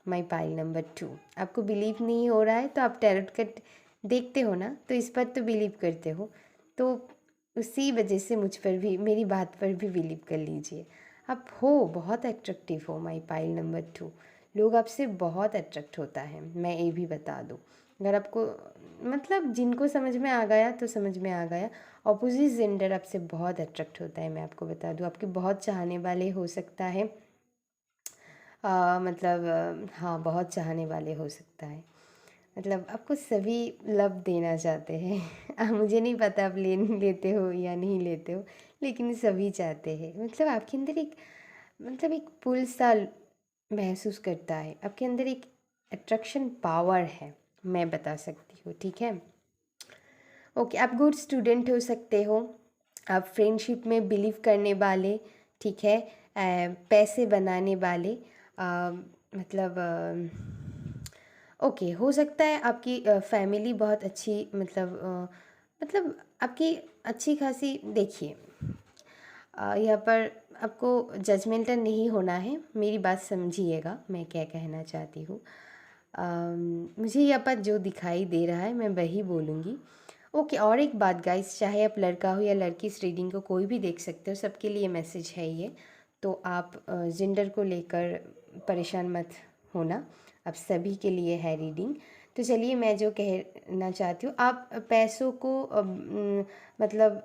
माई पाइल नंबर 2, आपको बिलीव नहीं हो रहा है तो आप टैरोट कार्ड देखते हो ना, तो इस पर तो बिलीव करते हो, तो उसी वजह से मुझ पर भी, मेरी बात पर भी बिलीव कर लीजिए। आप हो बहुत अट्रैक्टिव हो माई पाइल नंबर 2। लोग आपसे बहुत अट्रैक्ट होता है, मैं ये भी बता दूँ। अगर आपको मतलब जिनको समझ में आ गया तो समझ में आ गया। ऑपोजिट जेंडर आपसे बहुत अट्रैक्ट होता है, मैं आपको बता दूँ। आपके बहुत चाहने वाले हो सकता है, मतलब हाँ, बहुत चाहने वाले हो सकता है। मतलब आपको सभी लव देना चाहते हैं। मुझे नहीं पता आप लेते हो या नहीं लेते हो, लेकिन सभी चाहते हैं। मतलब आपके अंदर एक, मतलब एक पुल सा महसूस करता है, आपके अंदर एक अट्रैक्शन पावर है, मैं बता सकती हूँ, ठीक है। ओके, आप गुड स्टूडेंट हो सकते हो, आप फ्रेंडशिप में बिलीव करने वाले, ठीक है, पैसे बनाने वाले, मतलब ओके, हो सकता है आपकी फैमिली बहुत अच्छी, मतलब आपकी अच्छी खासी, देखिए यहाँ पर आपको जजमेंटल नहीं होना है, मेरी बात समझिएगा मैं क्या कहना चाहती हूँ। मुझे यहाँ पर जो दिखाई दे रहा है मैं वही बोलूँगी। ओके, और एक बात गाइस, चाहे आप लड़का हो या लड़की, इस रीडिंग को कोई भी देख सकते हो, सबके लिए मैसेज है ये। तो आप जेंडर को लेकर परेशान मत होना, आप सभी के लिए है रीडिंग। तो चलिए, मैं जो कहना चाहती हूँ, आप पैसों को मतलब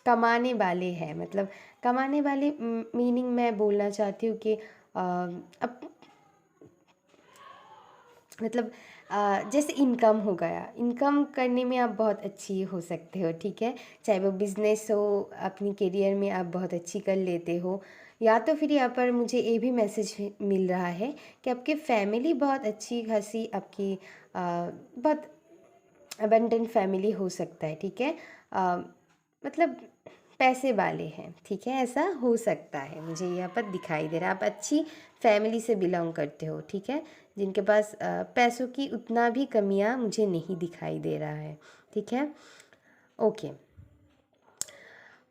कमाने वाले हैं, मतलब कमाने वाले मीनिंग मैं बोलना चाहती हूँ कि अब मतलब जैसे इनकम हो गया, इनकम करने में आप बहुत अच्छी हो सकते हो, ठीक है। चाहे वो बिज़नेस हो, अपनी करियर में आप बहुत अच्छी कर लेते हो, या तो फिर यहाँ पर मुझे ये भी मैसेज मिल रहा है कि आपकी फैमिली बहुत अच्छी खासी, आपकी बहुत अबंडेंट फैमिली हो सकता है, ठीक है। मतलब पैसे वाले हैं, ठीक है, ऐसा हो सकता है, मुझे यहाँ पर दिखाई दे रहा है। आप अच्छी फैमिली से बिलोंग करते हो, ठीक है, जिनके पास पैसों की उतना भी कमियाँ मुझे नहीं दिखाई दे रहा है, ठीक है। ओके,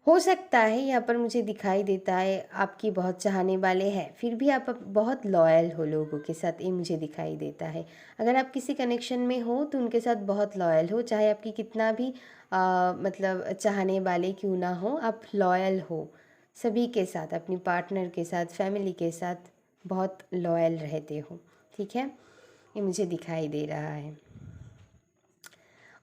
हो सकता है यहाँ पर मुझे दिखाई देता है आपकी बहुत चाहने वाले हैं, फिर भी आप बहुत लॉयल हो लोगों के साथ, ये मुझे दिखाई देता है। अगर आप किसी कनेक्शन में हो तो उनके साथ बहुत लॉयल हो, चाहे आपकी कितना भी मतलब चाहने वाले क्यों ना हो, आप लॉयल हो सभी के साथ, अपनी पार्टनर के साथ, फैमिली के साथ बहुत लॉयल रहते हो, ठीक है, ये मुझे दिखाई दे रहा है।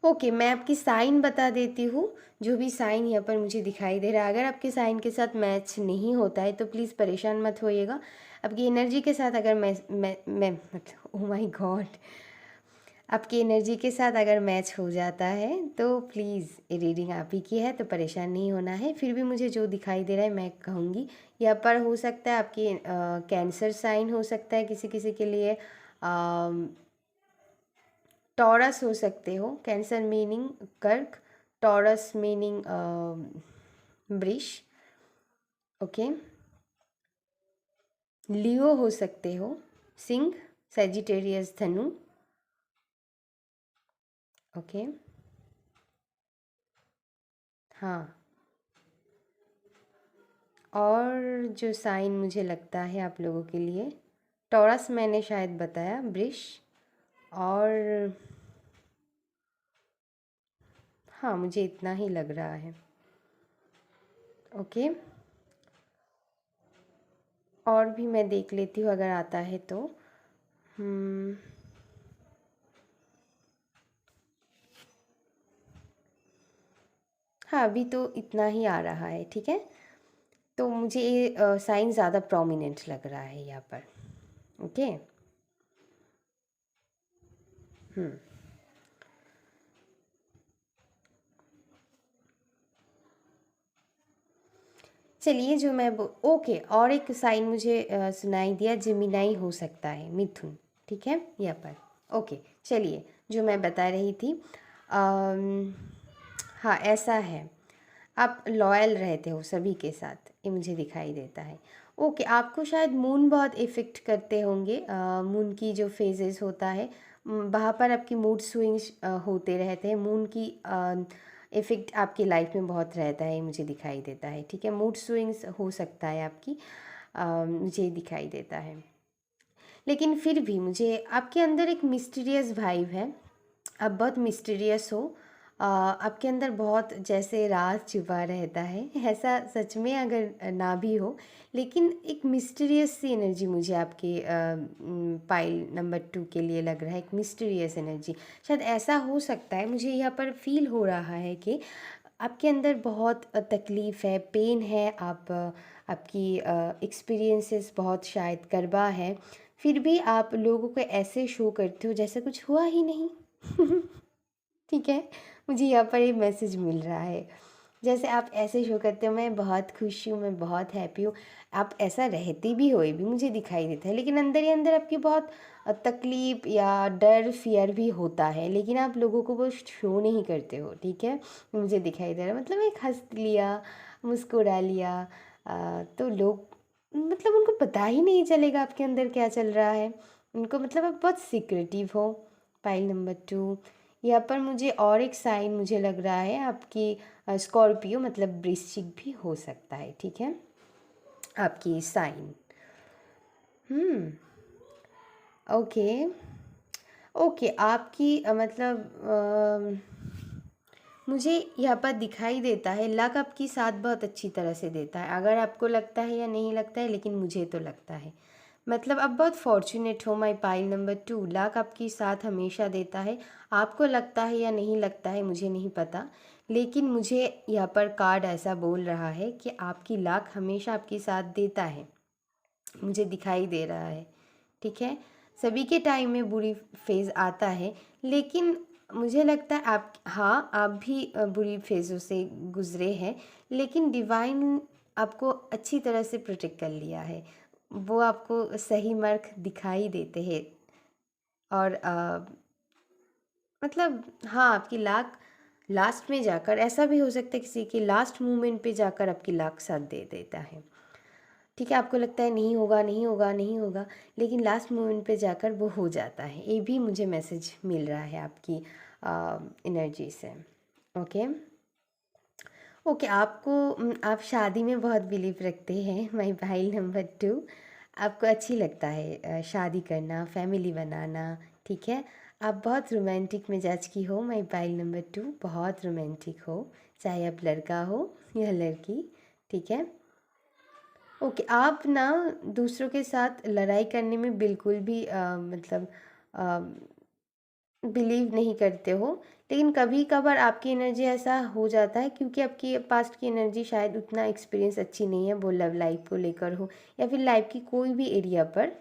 ओके, मैं आपकी साइन बता देती हूँ, जो भी साइन यहाँ पर मुझे दिखाई दे रहा है, अगर आपके साइन के साथ मैच नहीं होता है तो प्लीज़ परेशान मत होइएगा। आपकी एनर्जी के साथ अगर मैं मतलब ओह माय गॉड, आपकी एनर्जी के साथ अगर मैच हो जाता है तो प्लीज़, ये रीडिंग आप ही की है तो परेशान नहीं होना है। फिर भी मुझे जो दिखाई दे रहा है मैं कहूँगी, यहाँ पर हो सकता है आपकी कैंसर साइन हो सकता है किसी किसी के लिए, टॉरस हो सकते हो, कैंसर मीनिंग कर्क, टॉरस मीनिंग वृष, ओके, लियो हो सकते हो, सिंह, सेजिटेरियस धनु, ओके, हाँ। और जो साइन मुझे लगता है आप लोगों के लिए, टॉरस मैंने शायद बताया, वृष, और हाँ, मुझे इतना ही लग रहा है, ओके। और भी मैं देख लेती हूँ अगर आता है तो। हाँ, अभी तो इतना ही आ रहा है, ठीक है। तो मुझे ये साइन ज़्यादा प्रोमिनेंट लग रहा है यहाँ पर, ओके। चलिए, जो मैं ओके, और एक साइन मुझे सुनाई दिया, जेमिनाई हो सकता है, मिथुन, ठीक है यहाँ पर, ओके। चलिए, जो मैं बता रही थी, हाँ, ऐसा है, आप लॉयल रहते हो सभी के साथ, ये मुझे दिखाई देता है। ओके, आपको शायद मून बहुत इफ़ेक्ट करते होंगे, मून की जो फेजेस होता है, वहाँ पर आपकी मूड स्विंग्स होते रहते हैं, मून की इफ़ेक्ट आपकी लाइफ में बहुत रहता है, मुझे दिखाई देता है, ठीक है। मूड स्विंग्स हो सकता है आपकी, मुझे दिखाई देता है, लेकिन फिर भी मुझे आपके अंदर एक मिस्टीरियस वाइब है, आप बहुत मिस्टीरियस हो, आपके अंदर बहुत जैसे राज छुपा रहता है, ऐसा सच में अगर ना भी हो, लेकिन एक मिस्टीरियस सी एनर्जी मुझे आपके पाइल नंबर 2 के लिए लग रहा है, एक मिस्टीरियस एनर्जी, शायद ऐसा हो सकता है, मुझे यहाँ पर फील हो रहा है कि आपके अंदर बहुत तकलीफ़ है, पेन है, आपकी एक्सपीरियंसेस बहुत शायद कड़वा है, फिर भी आप लोगों को ऐसे शो करते हो जैसे कुछ हुआ ही नहीं। ठीक है, मुझे यहाँ पर ये मैसेज मिल रहा है, जैसे आप ऐसे शो करते हो मैं बहुत खुश हूँ, मैं बहुत हैप्पी हूँ। आप ऐसा रहते भी हो, ये भी मुझे दिखाई देता है, लेकिन अंदर ही अंदर आपकी बहुत तकलीफ़ या डर, फियर भी होता है, लेकिन आप लोगों को वो शो नहीं करते हो। ठीक है, मुझे दिखाई दे रहा है, मतलब एक हंस लिया, मुस्कुरा लिया, तो लोग मतलब उनको पता ही नहीं चलेगा आपके अंदर क्या चल रहा है। उनको मतलब आप बहुत सीक्रेटिव हो। पाइल नंबर 2, यहाँ पर मुझे और एक साइन मुझे लग रहा है, आपकी स्कॉर्पियो मतलब वृश्चिक भी हो सकता है। ठीक है, आपकी साइन। ओके, ओके, आपकी मतलब मुझे यहाँ पर दिखाई देता है लक आपकी साथ बहुत अच्छी तरह से देता है। अगर आपको लगता है या नहीं लगता है, लेकिन मुझे तो लगता है, मतलब आप बहुत फॉर्चुनेट हो। माई पाइल नंबर 2, लक आपकी साथ हमेशा देता है। आपको लगता है या नहीं लगता है मुझे नहीं पता, लेकिन मुझे यहाँ पर कार्ड ऐसा बोल रहा है कि आपकी लक हमेशा आपकी साथ देता है, मुझे दिखाई दे रहा है। ठीक है, सभी के टाइम में बुरी फेज़ आता है, लेकिन मुझे लगता है आप, हाँ, आप भी बुरी फेज़ों से गुज़रे हैं, लेकिन डिवाइन आपको अच्छी तरह से प्रोटेक्ट कर लिया है। वो आपको सही मार्ग दिखाई देते हैं, और मतलब हाँ, आपकी लाख लास्ट में जाकर ऐसा भी हो सकता है, किसी के लास्ट मोमेंट पे जाकर आपकी लाख साथ दे देता है। ठीक है, आपको लगता है नहीं होगा, नहीं होगा, नहीं होगा, लेकिन लास्ट मोमेंट पे जाकर वो हो जाता है। ये भी मुझे मैसेज मिल रहा है आपकी एनर्जी से। ओके, ओके, आपको आप शादी में बहुत बिलीव रखते हैं। माई भाई नंबर 2, आपको अच्छी लगता है शादी करना, फैमिली बनाना। ठीक है, आप बहुत रोमांटिक मिजाज की हो। माई भाई नंबर 2 बहुत रोमांटिक हो, चाहे आप लड़का हो या लड़की। ठीक है, ओके, आप ना दूसरों के साथ लड़ाई करने में बिल्कुल भी मतलब बिलीव नहीं करते हो, लेकिन कभी कभार आपकी एनर्जी ऐसा हो जाता है क्योंकि आपकी पास्ट की एनर्जी शायद उतना एक्सपीरियंस अच्छी नहीं है, वो लव लाइफ को लेकर हो या फिर लाइफ की कोई भी एरिया पर।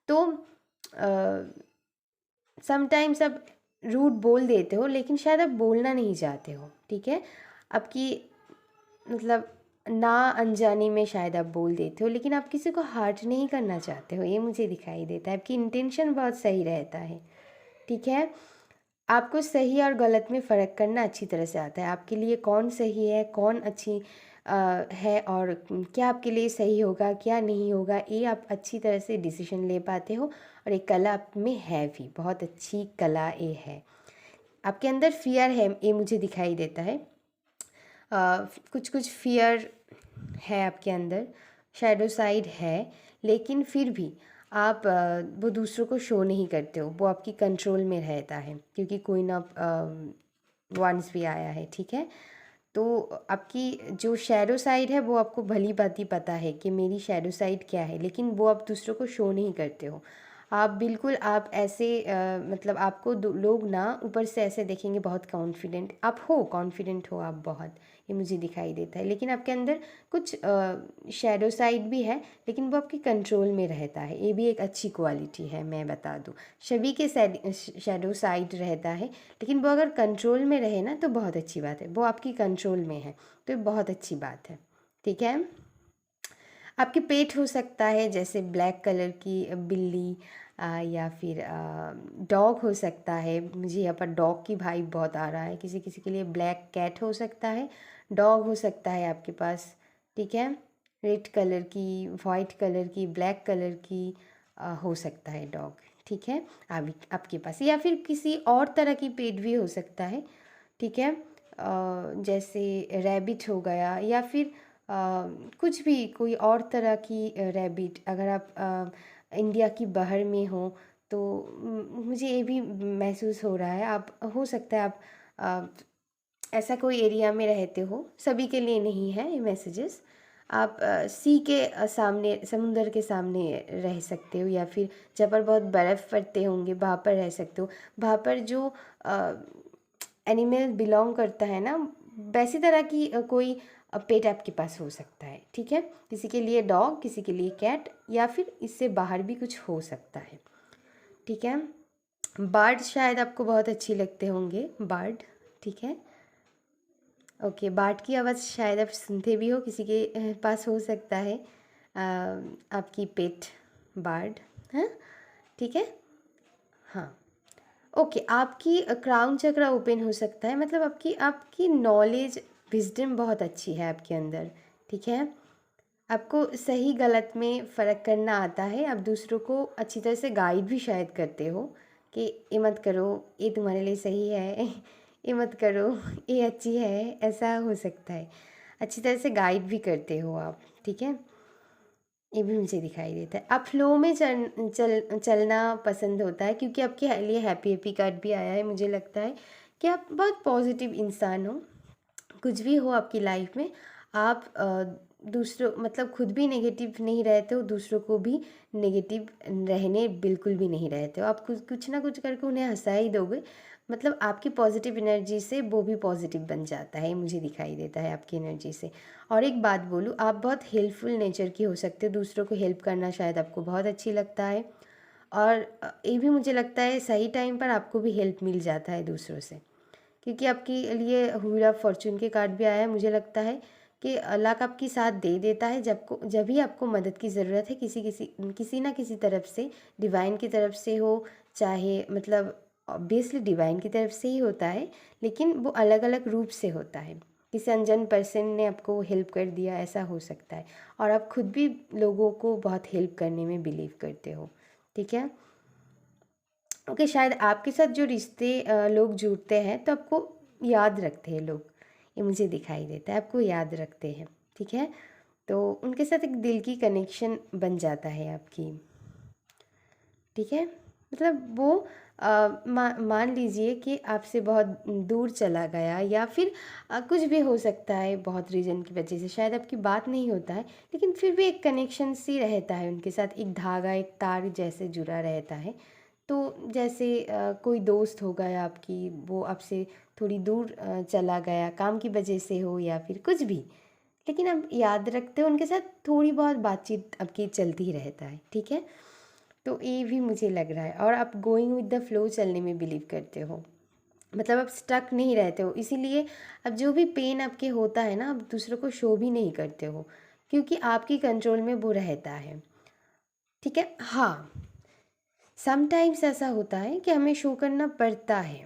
तो समटाइम्स आप रूड बोल देते हो, लेकिन शायद आप बोलना नहीं चाहते हो। ठीक है, आपकी मतलब ना अनजाने में शायद आप बोल देते हो, लेकिन आप किसी को हर्ट नहीं करना चाहते हो, ये मुझे दिखाई देता है। आपकी इंटेंशन बहुत सही रहता है। ठीक है, आपको सही और गलत में फ़र्क करना अच्छी तरह से आता है। आपके लिए कौन सही है, कौन अच्छी है, और क्या आपके लिए सही होगा, क्या नहीं होगा, ये आप अच्छी तरह से डिसीजन ले पाते हो। और एक कला आप में है भी, बहुत अच्छी कला ये है। आपके अंदर फियर है, ये मुझे दिखाई देता है। कुछ कुछ फियर है आपके अंदर, शैडो साइड है, लेकिन फिर भी आप वो दूसरों को शो नहीं करते हो, वो आपकी कंट्रोल में रहता है, क्योंकि कोई ना वंस भी आया है। ठीक है, तो आपकी जो शैडो साइड है वो आपको भली भांति पता है कि मेरी शैडो साइड क्या है, लेकिन वो आप दूसरों को शो नहीं करते हो। आप बिल्कुल आप ऐसे मतलब आपको लोग ना ऊपर से ऐसे देखेंगे बहुत कॉन्फिडेंट आप हो, कॉन्फिडेंट हो आप बहुत, ये मुझे दिखाई देता है, लेकिन आपके अंदर कुछ शैडो साइड भी है, लेकिन वो आपके कंट्रोल में रहता है। ये भी एक अच्छी क्वालिटी है, मैं बता दूँ। सभी के शैडो साइड रहता है, लेकिन वो अगर कंट्रोल में रहे ना तो बहुत अच्छी बात है। वो आपकी कंट्रोल में है तो ये बहुत अच्छी बात है। ठीक है, आपके पेट हो सकता है जैसे ब्लैक कलर की बिल्ली, या फिर डॉग हो सकता है। मुझे यहाँ पर डॉग की वाइब बहुत आ रहा है। किसी किसी के लिए ब्लैक कैट हो सकता है, डॉग हो सकता है आपके पास। ठीक है, रेड कलर की, वाइट कलर की, ब्लैक कलर की हो सकता है डॉग। ठीक है, आपके पास, या फिर किसी और तरह की पेट भी हो सकता है। ठीक है, जैसे रैबिट हो गया, या फिर कुछ भी कोई और तरह की रैबिट। अगर आप इंडिया की बाहर में हो तो मुझे ये भी महसूस हो रहा है, आप हो सकता है आप ऐसा कोई एरिया में रहते हो, सभी के लिए नहीं है ये मैसेजेस। आप सी के सामने, समुंदर के सामने रह सकते हो, या फिर जहाँ पर बहुत बर्फ़ पड़ते होंगे वहाँ पर रह सकते हो। वहाँ पर जो एनिमल बिलोंग करता है ना, वैसी तरह की कोई पेट आपके पास हो सकता है, ठीक है। किसी के लिए डॉग, किसी के लिए कैट, या फिर इससे बाहर भी कुछ हो सकता है, ठीक है। बर्ड शायद आपको बहुत अच्छी लगते होंगे, बर्ड, ठीक है। ओके, बर्ड की आवाज़ शायद आप सुनते भी हो, किसी के पास हो सकता है आपकी पेट बर्ड, हाँ, ठीक है। हाँ, ओके, आपकी क्राउन चक्र ओपन हो सकता है, मतलब आपकी आपकी नॉलेज, विजडम बहुत अच्छी है आपके अंदर, ठीक है। आपको सही गलत में फ़र्क करना आता है, आप दूसरों को अच्छी तरह से गाइड भी शायद करते हो कि ये मत करो, ये तुम्हारे लिए सही है, ये मत करो, ये अच्छी है, ऐसा हो सकता है। अच्छी तरह से गाइड भी करते हो आप, ठीक है। ये भी मुझे दिखाई देता है। आप फ्लो में चलना पसंद होता है, क्योंकि आपके लिए हैप्पी हैप्पी कार्ड भी आया है। मुझे लगता है कि आप बहुत पॉजिटिव इंसान हो। कुछ भी हो आपकी लाइफ में, आप दूसरों, मतलब खुद भी नेगेटिव नहीं रहते हो, दूसरों को भी नेगेटिव रहने बिल्कुल भी नहीं रहते हो। आप कुछ कुछ ना कुछ करके उन्हें हंसा ही दोगे, मतलब आपकी पॉजिटिव एनर्जी से वो भी पॉजिटिव बन जाता है, मुझे दिखाई देता है आपकी एनर्जी से। और एक बात बोलूँ, आप बहुत हेल्पफुल नेचर की हो सकते हो, दूसरों को हेल्प करना शायद आपको बहुत अच्छी लगता है। और ये भी मुझे लगता है सही टाइम पर आपको भी हेल्प मिल जाता है दूसरों से, क्योंकि आपके लिए व्हील ऑफ फॉर्चून के कार्ड भी आया है। मुझे लगता है कि लक आपकी साथ दे देता है जब भी आपको मदद की ज़रूरत है, किसी ना किसी तरफ से, डिवाइन की तरफ से हो, चाहे, मतलब ऑब्वियसली डिवाइन की तरफ से ही होता है, लेकिन वो अलग अलग रूप से होता है। किसी अनजान पर्सन ने आपको हेल्प कर दिया, ऐसा हो सकता है। और आप खुद भी लोगों को बहुत हेल्प करने में बिलीव करते हो, ठीक है। ओके, शायद आपके साथ जो रिश्ते लोग जुड़ते हैं तो आपको याद रखते हैं लोग, ये मुझे दिखाई देता है, आपको याद रखते हैं, ठीक है। तो उनके साथ एक दिल की कनेक्शन बन जाता है आपकी, ठीक है। मतलब वो मान लीजिए कि आपसे बहुत दूर चला गया, या फिर कुछ भी हो सकता है, बहुत रीज़न की वजह से शायद आपकी बात नहीं होता है, लेकिन फिर भी एक कनेक्शन सी रहता है उनके साथ, एक धागा, एक तार जैसे जुड़ा रहता है। तो जैसे कोई दोस्त हो गया आपकी, वो आपसे थोड़ी दूर चला गया, काम की वजह से हो या फिर कुछ भी, लेकिन आप याद रखते हो, उनके साथ थोड़ी बहुत बातचीत आपकी चलती ही रहता है, ठीक है। तो ये भी मुझे लग रहा है। और आप गोइंग विद द फ्लो चलने में बिलीव करते हो, मतलब आप स्टक नहीं रहते हो, इसीलिए अब जो भी पेन आपके होता है ना, आप दूसरों को शो भी नहीं करते हो, क्योंकि आपकी कंट्रोल में वो रहता है, ठीक है। हाँ, समटाइम्स ऐसा होता है कि हमें शो करना पड़ता है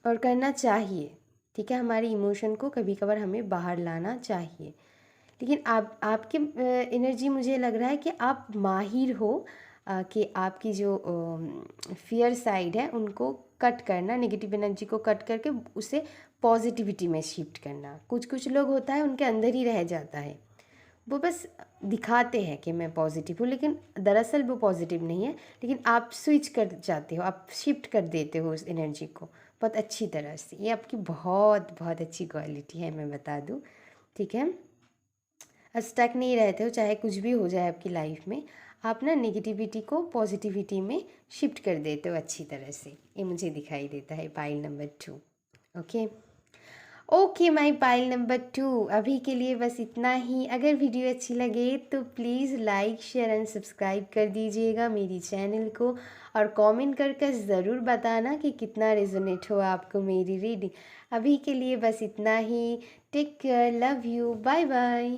और करना चाहिए, ठीक है। हमारी इमोशन को कभी कभार हमें बाहर लाना चाहिए, लेकिन आपके एनर्जी, मुझे लग रहा है कि आप माहिर हो कि आपकी जो फियर साइड है उनको कट करना, नेगेटिव एनर्जी को कट करके उसे पॉजिटिविटी में शिफ्ट करना। कुछ कुछ लोग होता है उनके अंदर ही रह जाता है, वो बस दिखाते हैं कि मैं पॉजिटिव हूँ, लेकिन दरअसल वो पॉजिटिव नहीं है। लेकिन आप स्विच कर जाते हो, आप शिफ्ट कर देते हो उस एनर्जी को बहुत अच्छी तरह से। ये आपकी बहुत बहुत अच्छी क्वालिटी है, मैं बता दूँ, ठीक है। स्टक नहीं रहते हो, चाहे कुछ भी हो जाए आपकी लाइफ में, आप ना नेगेटिविटी को पॉजिटिविटी में शिफ्ट कर देते हो अच्छी तरह से, ये मुझे दिखाई देता है pile number 2। Okay, okay my pile number 2, अभी के लिए बस इतना ही। अगर वीडियो अच्छी लगे तो please like, share and subscribe कर दीजिएगा मेरी चैनल को, और कमेंट करके ज़रूर बताना कि कितना रेजोनेट हुआ आपको मेरी रीडिंग। अभी के लिए बस इतना ही। Take care, love you, bye bye.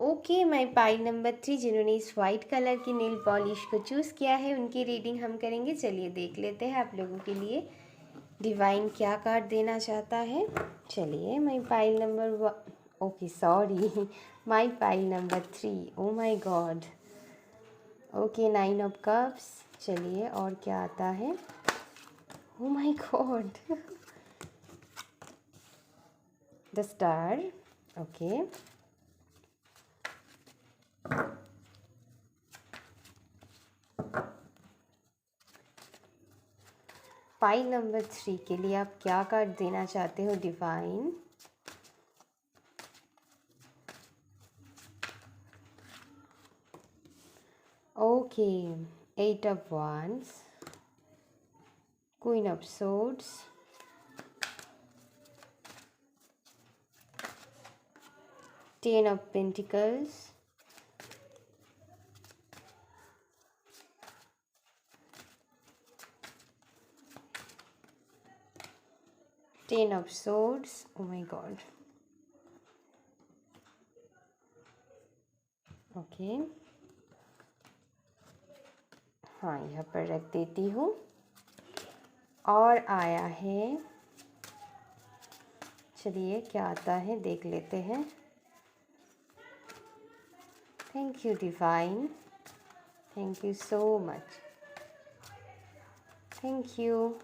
Okay, my pile number 3 जिन्होंने इस वाइट कलर की नेल पॉलिश को चूज़ किया है उनकी रीडिंग हम करेंगे। चलिए देख लेते हैं आप लोगों के लिए डिवाइन क्या कार्ड देना चाहता है। चलिए my pile number okay sorry my pile number 3, O my God. Okay 9 of cups. चलिए और क्या आता है। ओ my God the star. Okay pile number 3 के लिए आप क्या कार्ड देना चाहते हो divine. Okay 8 of wands, queen of swords, 10 of pentacles, 10 of swords, oh my god। Okay हाँ यहाँ पर रख देती हूँ। और आया है, चलिए क्या आता है देख लेते हैं। Thank you divine, thank you so much, thank you.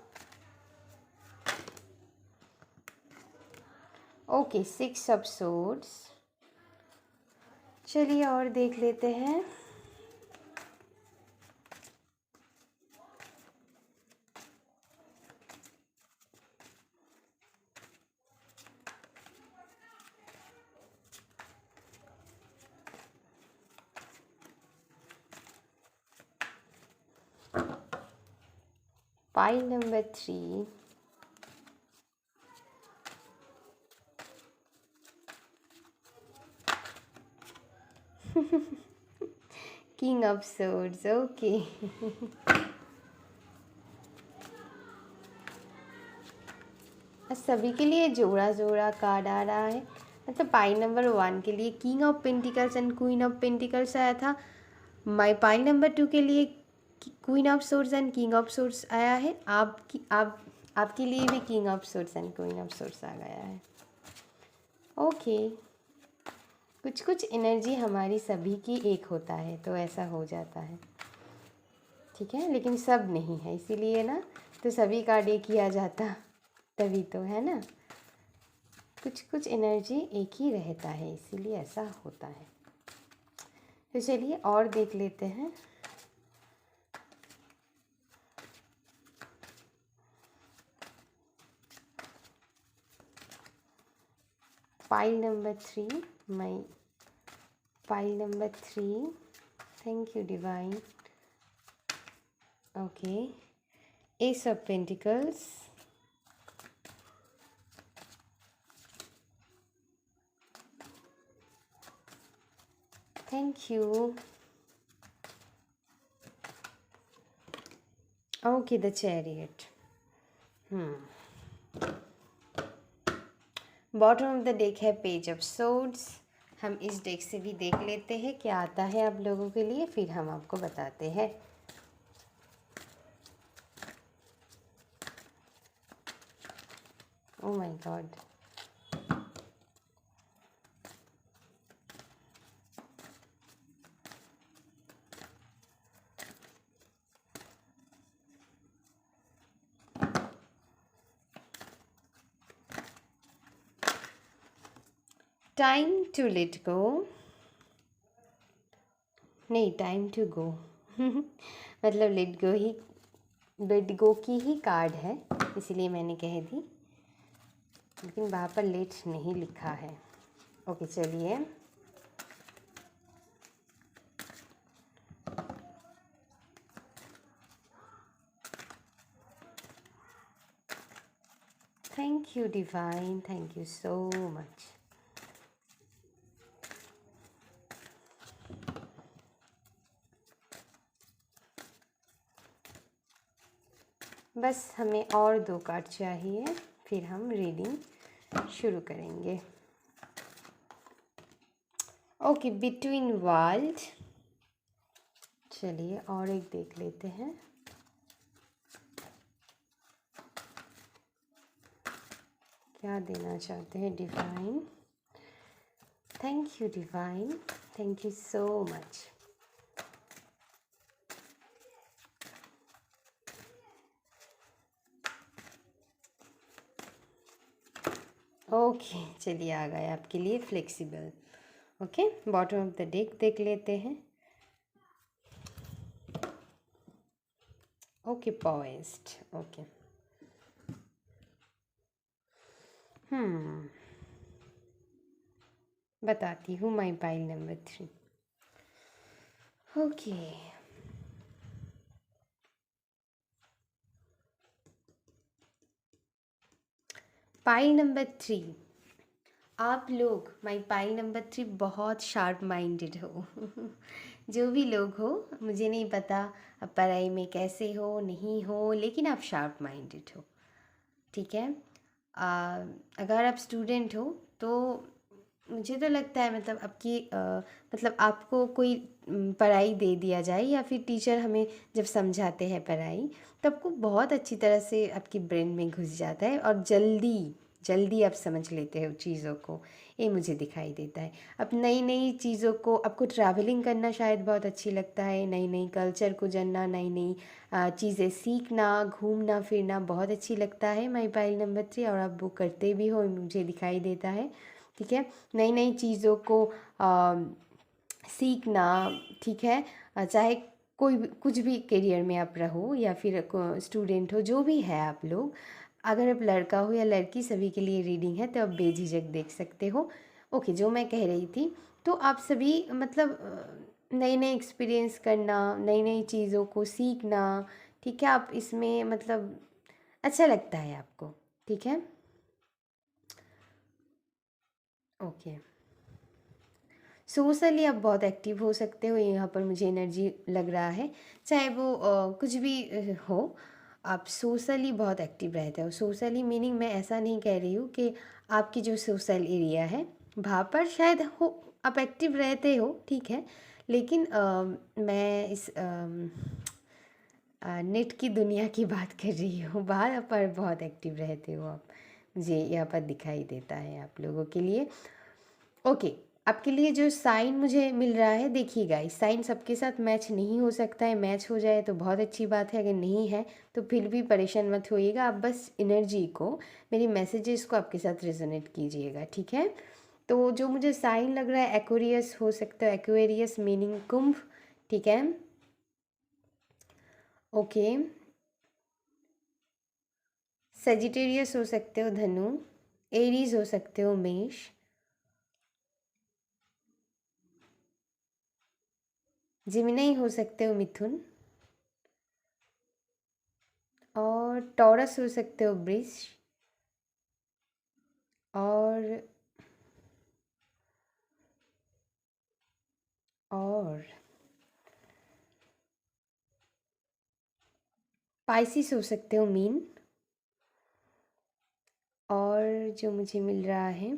Okay 6 of swords। चलिए और देख लेते हैं। Pile number 3, king of swords। Okay सभी के लिए जोड़ा जोड़ा कार्ड आ रहा है। मतलब पाइल नंबर 1 के लिए king of pentacles and queen of pentacles आया था। माई पाइल नंबर 2 के लिए queen of swords and king of swords आया है। आपके लिए भी king of swords and queen of swords आ गया है। ओके कुछ कुछ एनर्जी हमारी सभी की एक होता है तो ऐसा हो जाता है, ठीक है, लेकिन सब नहीं है इसीलिए ना, तो सभी कार्ड एक ही आ जाता तभी तो है ना। कुछ कुछ एनर्जी एक ही रहता है इसीलिए ऐसा होता है। तो चलिए और देख लेते हैं। Pile number 3, my pile number 3, thank you divine. Okay S of pentacles, thank you. Okay the chariot. Bottom of the deck है पेज ऑफ सोर्ड्स। हम इस डेक से भी देख लेते हैं क्या आता है आप लोगों के लिए, फिर हम आपको बताते हैं। Oh my God, time to let go, नहीं टाइम टू गो मतलब लेट गो की ही कार्ड है इसीलिए मैंने कह दी, लेकिन वहाँ पर लेट नहीं लिखा है। ओके चलिए thank you divine, thank you so much. बस हमें और 2 कार्ड चाहिए फिर हम रीडिंग शुरू करेंगे। Okay, between world. चलिए और एक देख लेते हैं। क्या देना चाहते हैं divine? Thank you divine, thank you so much. Okay चलिए, आ गए आपके लिए flexible. Okay, bottom of the deck देख लेते हैं। Okay, poised. ओके, बताती हूँ my pile number 3। Okay, pile number 3। आप लोग माई पाइल नंबर 3 बहुत शार्प माइंडेड हो। जो भी लोग हो, मुझे नहीं पता आप पढ़ाई में कैसे हो नहीं हो, लेकिन आप शार्प माइंडेड हो, ठीक है। अगर आप स्टूडेंट हो तो मुझे तो लगता है मतलब आपकी मतलब आपको कोई पढ़ाई दे दिया जाए या फिर टीचर हमें जब समझाते हैं पढ़ाई, तब आपको बहुत अच्छी तरह से आपकी ब्रेन में घुस जाता है और जल्दी जल्दी आप समझ लेते हो चीज़ों को, ये मुझे दिखाई देता है। अब नई नई चीज़ों को, आपको ट्रैवलिंग करना शायद बहुत अच्छी लगता है, नई नई कल्चर को जानना, नई नई चीज़ें सीखना, घूमना फिरना बहुत अच्छी लगता है माई पाइल नंबर 3, और आप वो करते भी हो, मुझे दिखाई देता है, ठीक है। नई नई चीज़ों को सीखना, ठीक है। चाहे कोई भी कुछ भी करियर में आप रहो या फिर स्टूडेंट हो, जो भी है आप लोग, अगर आप लड़का हो या लड़की, सभी के लिए रीडिंग है, तो आप बेझिझक देख सकते हो। ओके, जो मैं कह रही थी, तो आप सभी मतलब नए नए एक्सपीरियंस करना, नई नई चीज़ों को सीखना, ठीक है। आप इसमें मतलब अच्छा लगता है आपको, ठीक है। ओके, सोशली आप बहुत एक्टिव हो सकते हो, यहाँ पर मुझे एनर्जी लग रहा है। चाहे वो कुछ भी हो, आप सोशली बहुत एक्टिव रहते हो। सोशली मीनिंग मैं ऐसा नहीं कह रही हूँ कि आपकी जो सोशल एरिया है वहाँ पर शायद हो आप एक्टिव रहते हो, ठीक है। लेकिन मैं इस नेट की दुनिया की बात कर रही हूँ, वहाँ पर बहुत एक्टिव रहते हो आप, मुझे यहाँ पर दिखाई देता है आप लोगों के लिए। ओके, आपके लिए जो साइन मुझे मिल रहा है, देखिएगा इस साइन सबके साथ मैच नहीं हो सकता है, मैच हो जाए तो बहुत अच्छी बात है, अगर नहीं है तो फिर भी परेशान मत होइएगा, आप बस एनर्जी को, मेरी मैसेजेस को आपके साथ रेजोनेट कीजिएगा, ठीक है। तो जो मुझे साइन लग रहा है, एक्वेरियस हो सकता है, एक्वेरियस मीनिंग कुंभ, ठीक है। ओके, सेजिटेरियस हो सकते हो धनु, एरीज हो सकते हो मेष, जिमिनाई हो सकते हो मिथुन, और टॉरस हो सकते हो वृष, और और पाइसिस हो सकते हो मीन। और जो मुझे मिल रहा है,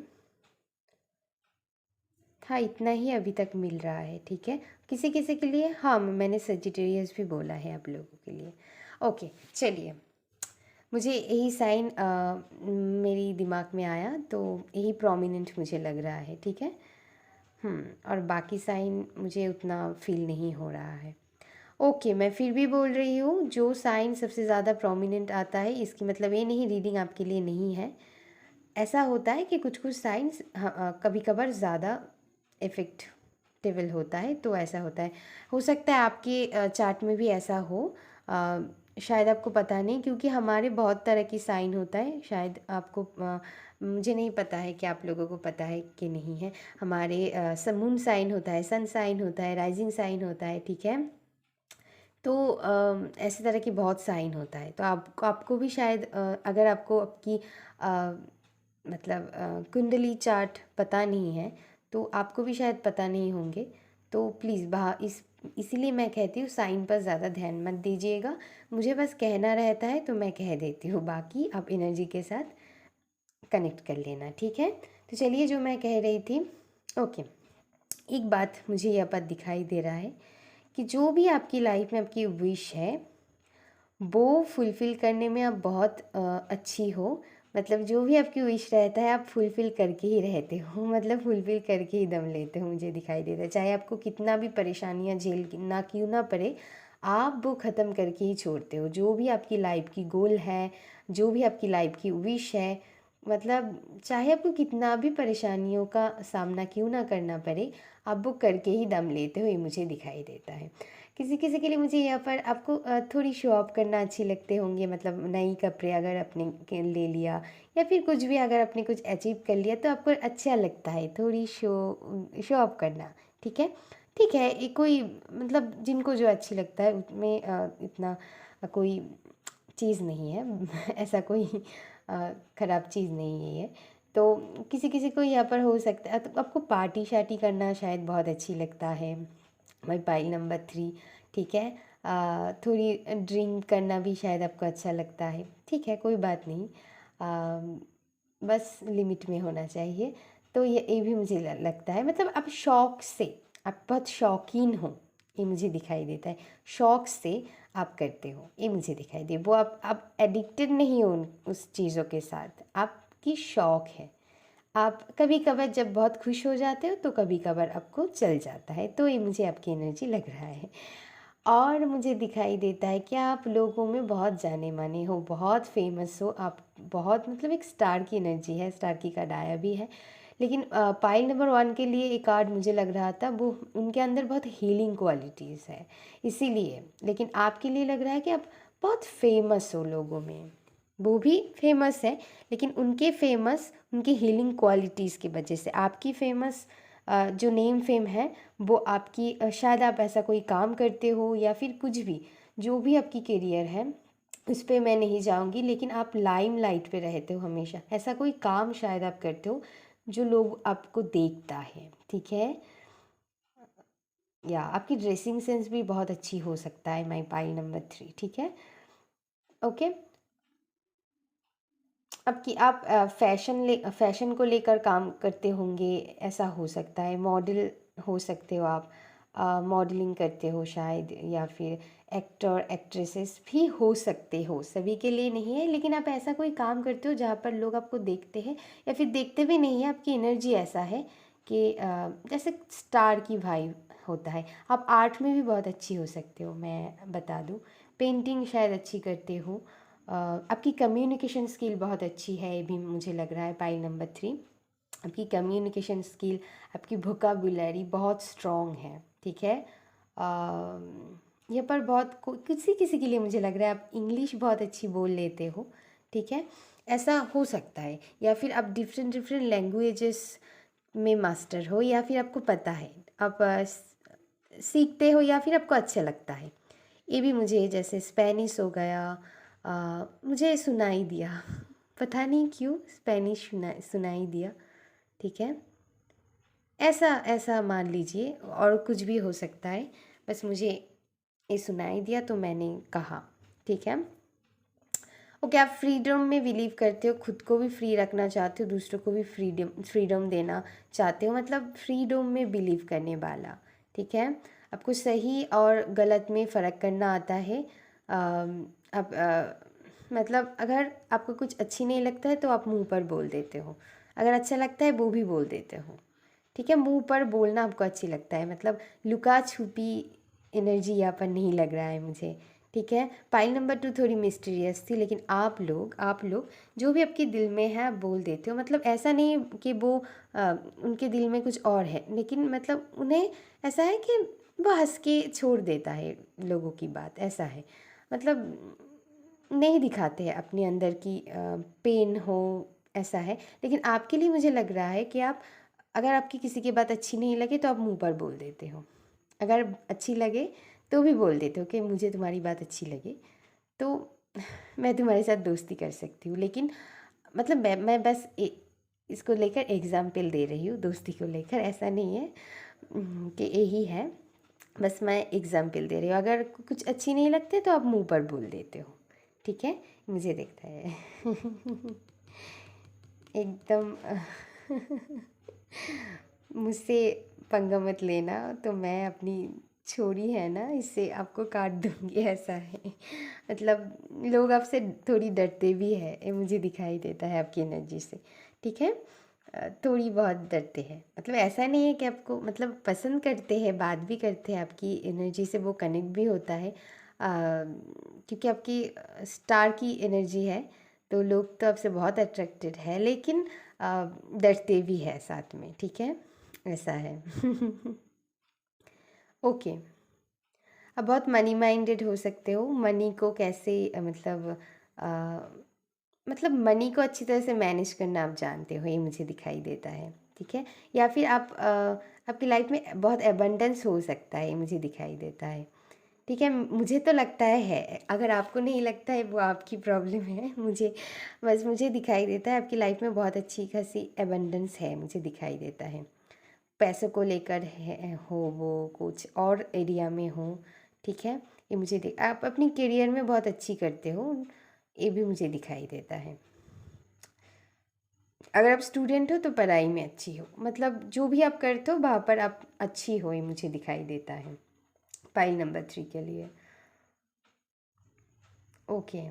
हाँ इतना ही अभी तक मिल रहा है, ठीक है। किसी किसी के लिए हाँ, मैंने सजिटेरियस भी बोला है आप लोगों के लिए। ओके चलिए, मुझे यही साइन मेरी दिमाग में आया, तो यही प्रोमिनेंट मुझे लग रहा है, ठीक है। और बाकी साइन मुझे उतना फील नहीं हो रहा है। ओके, मैं फिर भी बोल रही हूँ, जो साइन सबसे ज़्यादा प्रोमिनेंट आता है, इसकी मतलब ये नहीं रीडिंग आपके लिए नहीं है। ऐसा होता है कि कुछ कुछ साइंस कभी कभार ज़्यादा इफ़ेक्टेबल होता है, तो ऐसा होता है। हो सकता है आपके चार्ट में भी ऐसा हो, शायद आपको पता नहीं, क्योंकि हमारे बहुत तरह की साइन होता है, शायद आपको मुझे नहीं पता है कि आप लोगों को पता है कि नहीं है। हमारे मून साइन होता है, सन साइन होता है, राइजिंग साइन होता है, ठीक है। तो ऐसे तरह की बहुत साइन होता है, तो आपको आपको भी शायद अगर आपको आपकी मतलब कुंडली चार्ट पता नहीं है, तो आपको भी शायद पता नहीं होंगे। तो प्लीज़ इसीलिए मैं कहती हूँ साइन पर ज़्यादा ध्यान मत दीजिएगा, मुझे बस कहना रहता है तो मैं कह देती हूँ, बाकी आप एनर्जी के साथ कनेक्ट कर लेना, ठीक है। तो चलिए, जो मैं कह रही थी, ओके, एक बात मुझे यहाँ पर दिखाई दे रहा है कि जो भी आपकी लाइफ में आपकी विश है वो फुलफ़िल करने में आप बहुत अच्छी हो। मतलब जो भी आपकी विश रहता है आप फुलफ़िल करके ही रहते हो, मतलब फुलफ़िल करके ही दम लेते हो, मुझे दिखाई देता है। चाहे आपको कितना भी परेशानियाँ झेलना क्यों ना पड़े, आप वो ख़त्म करके ही छोड़ते हो। जो भी आपकी लाइफ़ की गोल है, जो भी आपकी लाइफ़ की विश है, मतलब चाहे आपको कितना भी परेशानियों का सामना क्यों ना करना पड़े, आप वो करके ही दम लेते हो, ये मुझे दिखाई देता है। किसी किसी के लिए मुझे यहाँ पर आपको थोड़ी शो ऑफ करना अच्छी लगते होंगे, मतलब नई कपड़े अगर आपने ले लिया या फिर कुछ भी अगर आपने कुछ अचीव कर लिया तो आपको अच्छा लगता है थोड़ी शो ऑफ करना। ठीक है, ये कोई मतलब जिनको जो अच्छी लगता है उसमें इतना कोई चीज़ नहीं है ऐसा कोई ख़राब चीज़ नहीं है ये। तो किसी किसी को यहाँ पर हो सकता है, तो आपको पार्टी शार्टी करना शायद बहुत अच्छी लगता है, माई पाइल नंबर 3। ठीक है, थोड़ी ड्रिंक करना भी शायद आपको अच्छा लगता है। ठीक है, कोई बात नहीं, बस लिमिट में होना चाहिए। तो ये भी मुझे लगता है, मतलब आप शौक़ से, आप बहुत शौकीन हो, ये मुझे दिखाई देता है। शौक़ से आप करते हो, ये मुझे दिखाई दे। वो आप एडिक्टेड नहीं हो उस चीज़ों के साथ, आपकी शौक़ है। आप कभी कभार जब बहुत खुश हो जाते हो तो कभी कभार आपको चल जाता है, तो ये मुझे आपकी एनर्जी लग रहा है। और मुझे दिखाई देता है कि आप लोगों में बहुत जाने माने हो, बहुत फेमस हो आप, बहुत मतलब एक स्टार की एनर्जी है, स्टार की कार्ड आया भी है। लेकिन पाइल नंबर 1 के लिए एक कार्ड मुझे लग रहा था, वो उनके अंदर बहुत हीलिंग क्वालिटीज़ है इसीलिए। लेकिन आपके लिए लग रहा है कि आप बहुत फेमस हो लोगों में, वो भी फेमस है लेकिन उनके फेमस उनकी हीलिंग क्वालिटीज़ की वजह से। आपकी फेमस जो नेम फेम है वो आपकी शायद आप ऐसा कोई काम करते हो या फिर कुछ भी, जो भी आपकी करियर है उस पर मैं नहीं जाऊंगी, लेकिन आप लाइम लाइट पे रहते हो हमेशा। ऐसा कोई काम शायद आप करते हो जो लोग आपको देखता है। ठीक है, या आपकी ड्रेसिंग सेंस भी बहुत अच्छी हो सकता है, माई पाइल नंबर 3। ठीक है, ओके। अब कि आप फैशन को लेकर काम करते होंगे, ऐसा हो सकता है। मॉडल हो सकते हो आप, मॉडलिंग करते हो शायद, या फिर एक्टर एक्ट्रेसेस भी हो सकते हो, सभी के लिए नहीं है। लेकिन आप ऐसा कोई काम करते हो जहाँ पर लोग आपको देखते हैं या फिर देखते भी नहीं है, आपकी एनर्जी ऐसा है कि जैसे स्टार की वाइब होता है। आप आर्ट में भी बहुत अच्छी हो सकते हो, मैं बता दूँ। पेंटिंग शायद अच्छी करते हो। आपकी कम्युनिकेशन स्किल बहुत अच्छी है, ये भी मुझे लग रहा है पाइल नंबर 3। आपकी कम्युनिकेशन स्किल, आपकी वोकैबुलरी बहुत स्ट्रॉन्ग है। ठीक है, यहाँ पर बहुत किसी किसी के लिए मुझे लग रहा है आप इंग्लिश बहुत अच्छी बोल लेते हो। ठीक है, ऐसा हो सकता है। या फिर आप डिफरेंट डिफरेंट लैंग्वेजेस में मास्टर हो, या फिर आपको पता है आप सीखते हो, या फिर आपको अच्छा लगता है। ये भी मुझे, जैसे स्पेनिश हो गया, मुझे सुनाई दिया पता नहीं क्यों स्पेनिश सुनाई दिया। ठीक है, ऐसा ऐसा मान लीजिए, और कुछ भी हो सकता है, बस मुझे ये सुनाई दिया तो मैंने कहा। ठीक है, ओके। आप फ्रीडम में बिलीव करते हो, खुद को भी फ्री रखना चाहते हो, दूसरों को भी फ्रीडम देना चाहते हो, मतलब फ्रीडम में बिलीव करने वाला। ठीक है, आपको सही और गलत में फ़र्क करना आता है। आप मतलब अगर आपको कुछ अच्छी नहीं लगता है तो आप मुंह पर बोल देते हो, अगर अच्छा लगता है वो भी बोल देते हो। ठीक है, मुंह पर बोलना आपको अच्छी लगता है, मतलब लुका छुपी एनर्जी यहाँ पर नहीं लग रहा है मुझे। ठीक है, पाइल नंबर 2 थोड़ी मिस्टीरियस थी, लेकिन आप लोग जो भी आपके दिल में है आप बोल देते हो। मतलब ऐसा नहीं कि वो उनके दिल में कुछ और है, लेकिन मतलब उन्हें ऐसा है कि वो हंस के छोड़ देता है लोगों की बात, ऐसा है। मतलब नहीं दिखाते हैं अपने अंदर की पेन हो, ऐसा है। लेकिन आपके लिए मुझे लग रहा है कि आप, अगर आपकी किसी की बात अच्छी नहीं लगे तो आप मुंह पर बोल देते हो, अगर अच्छी लगे तो भी बोल देते हो कि मुझे तुम्हारी बात अच्छी लगे तो मैं तुम्हारे साथ दोस्ती कर सकती हूँ। लेकिन मतलब मैं बस इसको लेकर एग्जाम्पल दे रही हूँ, दोस्ती को लेकर, ऐसा नहीं है कि यही है, बस मैं एग्जाम्पल दे रही हूँ। अगर कुछ अच्छी नहीं लगते तो आप मुंह पर बोल देते हो। ठीक है, मुझे देखता है एकदम मुझसे पंगा मत लेना, तो मैं अपनी छोरी है ना, इससे आपको काट दूँगी, ऐसा है। मतलब लोग आपसे थोड़ी डरते भी हैं, ये मुझे दिखाई देता है आपकी एनर्जी से, ठीक है? थोड़ी बहुत डरते हैं, मतलब ऐसा नहीं है कि आपको मतलब पसंद करते हैं, बात भी करते हैं, आपकी एनर्जी से वो कनेक्ट भी होता है। क्योंकि आपकी स्टार की एनर्जी है, तो लोग तो आपसे बहुत अट्रैक्टेड है, लेकिन डरते भी है साथ में, ठीक है? ऐसा है। ओके। आप बहुत मनी माइंडेड हो सकते हो, मनी को कैसे अ, मतलब मनी को अच्छी तरह से मैनेज करना आप जानते हो, ये मुझे दिखाई देता है, ठीक है? या फिर आपकी लाइफ में बहुत एबंडेंस हो सकता है, ये मुझे दिखाई देता है, ठीक है? मुझे तो लगता है, अगर आपको नहीं लगता है वो आपकी प्रॉब्लम है। मुझे दिखाई देता है आपकी लाइफ में बहुत अच्छी खासी एबंडेंस है, मुझे दिखाई देता है। पैसों को लेकर हो, वो कुछ और एरिया में हो, ठीक है? ये मुझे आप अपनी करियर में बहुत अच्छी करते हो, ये भी मुझे दिखाई देता है। अगर आप स्टूडेंट हो तो पढ़ाई में अच्छी हो, मतलब जो भी आप करते हो वहाँ पर आप अच्छी हो, ये मुझे दिखाई देता है पाइल नंबर 3 के लिए। ओके।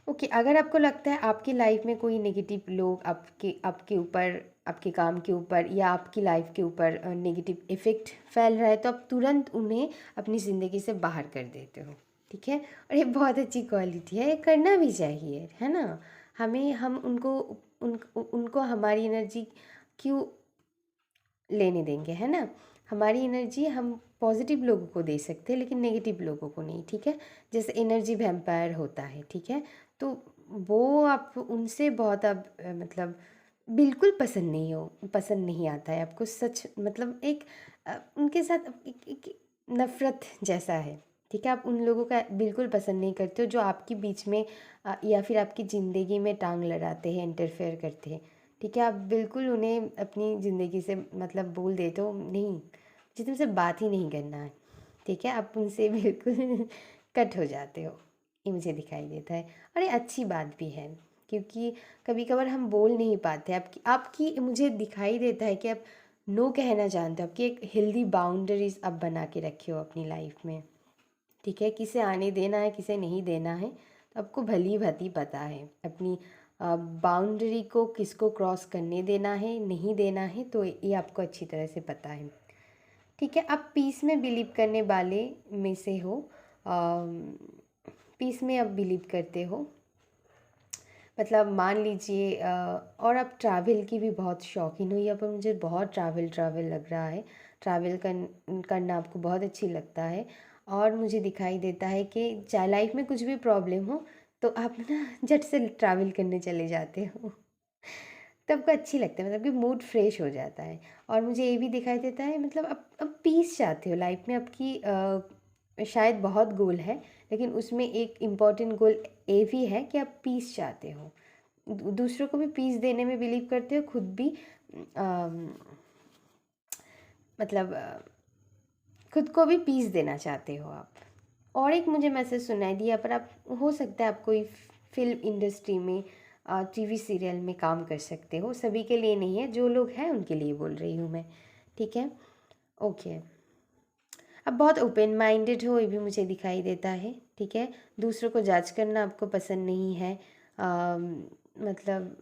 ओके, अगर आपको लगता है आपकी लाइफ में कोई नेगेटिव लोग आपके आपके ऊपर, आपके काम के ऊपर या आपकी लाइफ के ऊपर नेगेटिव इफ़ेक्ट फैल रहा है, तो आप तुरंत उन्हें अपनी ज़िंदगी से बाहर कर देते हो, ठीक है? और ये बहुत अच्छी क्वालिटी है, ये करना भी चाहिए, है ना? हमें हम उनको उनको हमारी एनर्जी क्यों लेने देंगे, है ना? हमारी एनर्जी हम पॉजिटिव लोगों को दे सकते हैं, लेकिन नेगेटिव लोगों को नहीं, ठीक है? जैसे एनर्जी वैम्पायर होता है, ठीक है? तो वो आप उनसे बहुत अब मतलब बिल्कुल पसंद नहीं आता है आपको, सच मतलब एक उनके साथ एक नफ़रत जैसा है, ठीक है? आप उन लोगों का बिल्कुल पसंद नहीं करते हो जो आपके बीच में या फिर आपकी ज़िंदगी में टांग लड़ाते हैं, इंटरफेयर करते हैं, ठीक है? आप बिल्कुल उन्हें अपनी ज़िंदगी से मतलब बोल देते हो, नहीं मुझे तुमसे बात ही नहीं करना है, ठीक है? आप उनसे बिल्कुल कट हो जाते हो, ये मुझे दिखाई देता है। और ये अच्छी बात भी है, क्योंकि कभी कभार हम बोल नहीं पाते। आपकी आपकी मुझे दिखाई देता है कि आप नो कहना जानते हो, आपकी एक हेल्दी बाउंड्रीज आप बना के रखे हो अपनी लाइफ में, ठीक है? किसे आने देना है, किसे नहीं देना है, तो आपको भली भांति पता है अपनी बाउंड्री को किसको क्रॉस करने देना है, नहीं देना है, तो ये आपको अच्छी तरह से पता है, ठीक है? आप पीस में बिलीव करने वाले में से हो, पीस में आप बिलीव करते हो, मतलब मान लीजिए और आप ट्रैवल की भी बहुत शौकीन हो, यहाँ पर मुझे बहुत ट्रैवल लग रहा है, करना आपको बहुत अच्छी लगता है। और मुझे दिखाई देता है कि चाहे लाइफ में कुछ भी प्रॉब्लम हो, तो आप ना झट से ट्रैवल करने चले जाते हो। तो आपको अच्छी लगता है, मतलब कि मूड फ्रेश हो जाता है। और मुझे ये भी दिखाई देता है, मतलब आप पीस चाहते हो लाइफ में, आपकी शायद बहुत गोल है, लेकिन उसमें एक इम्पॉर्टेंट गोल ये भी है कि आप पीस चाहते हो, दूसरों को भी पीस देने में बिलीव करते हो, खुद भी अम, मतलब खुद को भी पीस देना चाहते हो आप। और एक मुझे मैसेज सुनाई दिया, पर आप हो सकता है आप कोई फिल्म इंडस्ट्री में टीवी सीरियल में काम कर सकते हो, सभी के लिए नहीं है, जो लोग हैं उनके लिए बोल रही हूँ मैं, ठीक है? ओके। आप बहुत ओपन माइंडेड हो, ये भी मुझे दिखाई देता है, ठीक है? दूसरों को जज करना आपको पसंद नहीं है, मतलब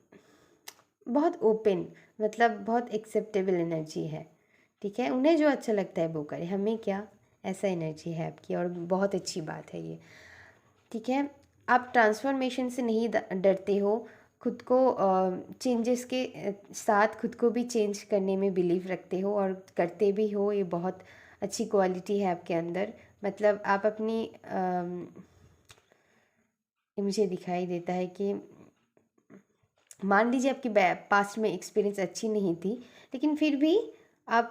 बहुत ओपन, मतलब बहुत एक्सेप्टेबल एनर्जी है, ठीक है? उन्हें जो अच्छा लगता है वो करे, हमें क्या, ऐसा एनर्जी है आपकी, और बहुत अच्छी बात है ये, ठीक है? आप ट्रांसफॉर्मेशन से नहीं डरते हो, खुद को चेंजेस के साथ खुद को भी चेंज करने में बिलीव रखते हो और करते भी हो, ये बहुत अच्छी क्वालिटी है आपके अंदर। मतलब आप अपनी ये मुझे दिखाई देता है कि मान लीजिए आपकी पास्ट में एक्सपीरियंस अच्छी नहीं थी, लेकिन फिर भी आप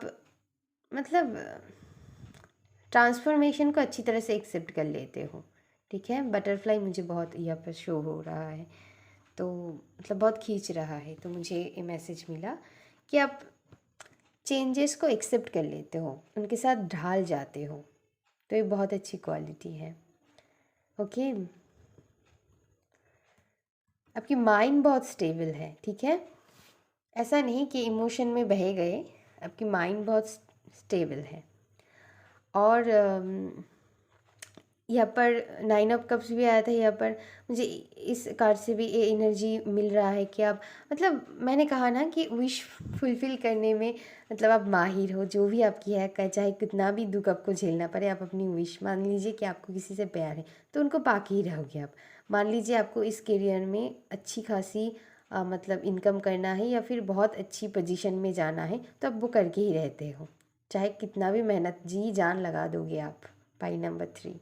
मतलब ट्रांसफॉर्मेशन को अच्छी तरह से एक्सेप्ट कर लेते हो, ठीक है? बटरफ्लाई मुझे बहुत यहाँ पर शो हो रहा है, तो मतलब बहुत खींच रहा है, तो मुझे ये मैसेज मिला कि आप चेंजेस को एक्सेप्ट कर लेते हो, उनके साथ ढाल जाते हो, तो ये बहुत अच्छी क्वालिटी है। ओके, आपकी माइंड बहुत स्टेबल है, ठीक है? ऐसा नहीं कि इमोशन में बह गए, आपकी माइंड बहुत स्टेबल है। और यहाँ पर 9 ऑफ कप्स भी आया था। यहाँ पर मुझे इस कार्ड से भी ये एनर्जी मिल रहा है कि आप, मतलब मैंने कहा ना कि विश फुलफ़िल करने में मतलब आप माहिर हो। जो भी आपकी है, चाहे कितना भी दुख आपको झेलना पड़े, आप अपनी विश, मान लीजिए कि आपको किसी से प्यार है तो उनको पाके ही रहोगे आप। मान लीजिए आपको इस करियर में अच्छी खासी मतलब इनकम करना है या फिर बहुत अच्छी पोजीशन में जाना है, तो आप वो करके ही रहते हो, चाहे कितना भी मेहनत जी जान लगा दोगे आप। पाई नंबर 3।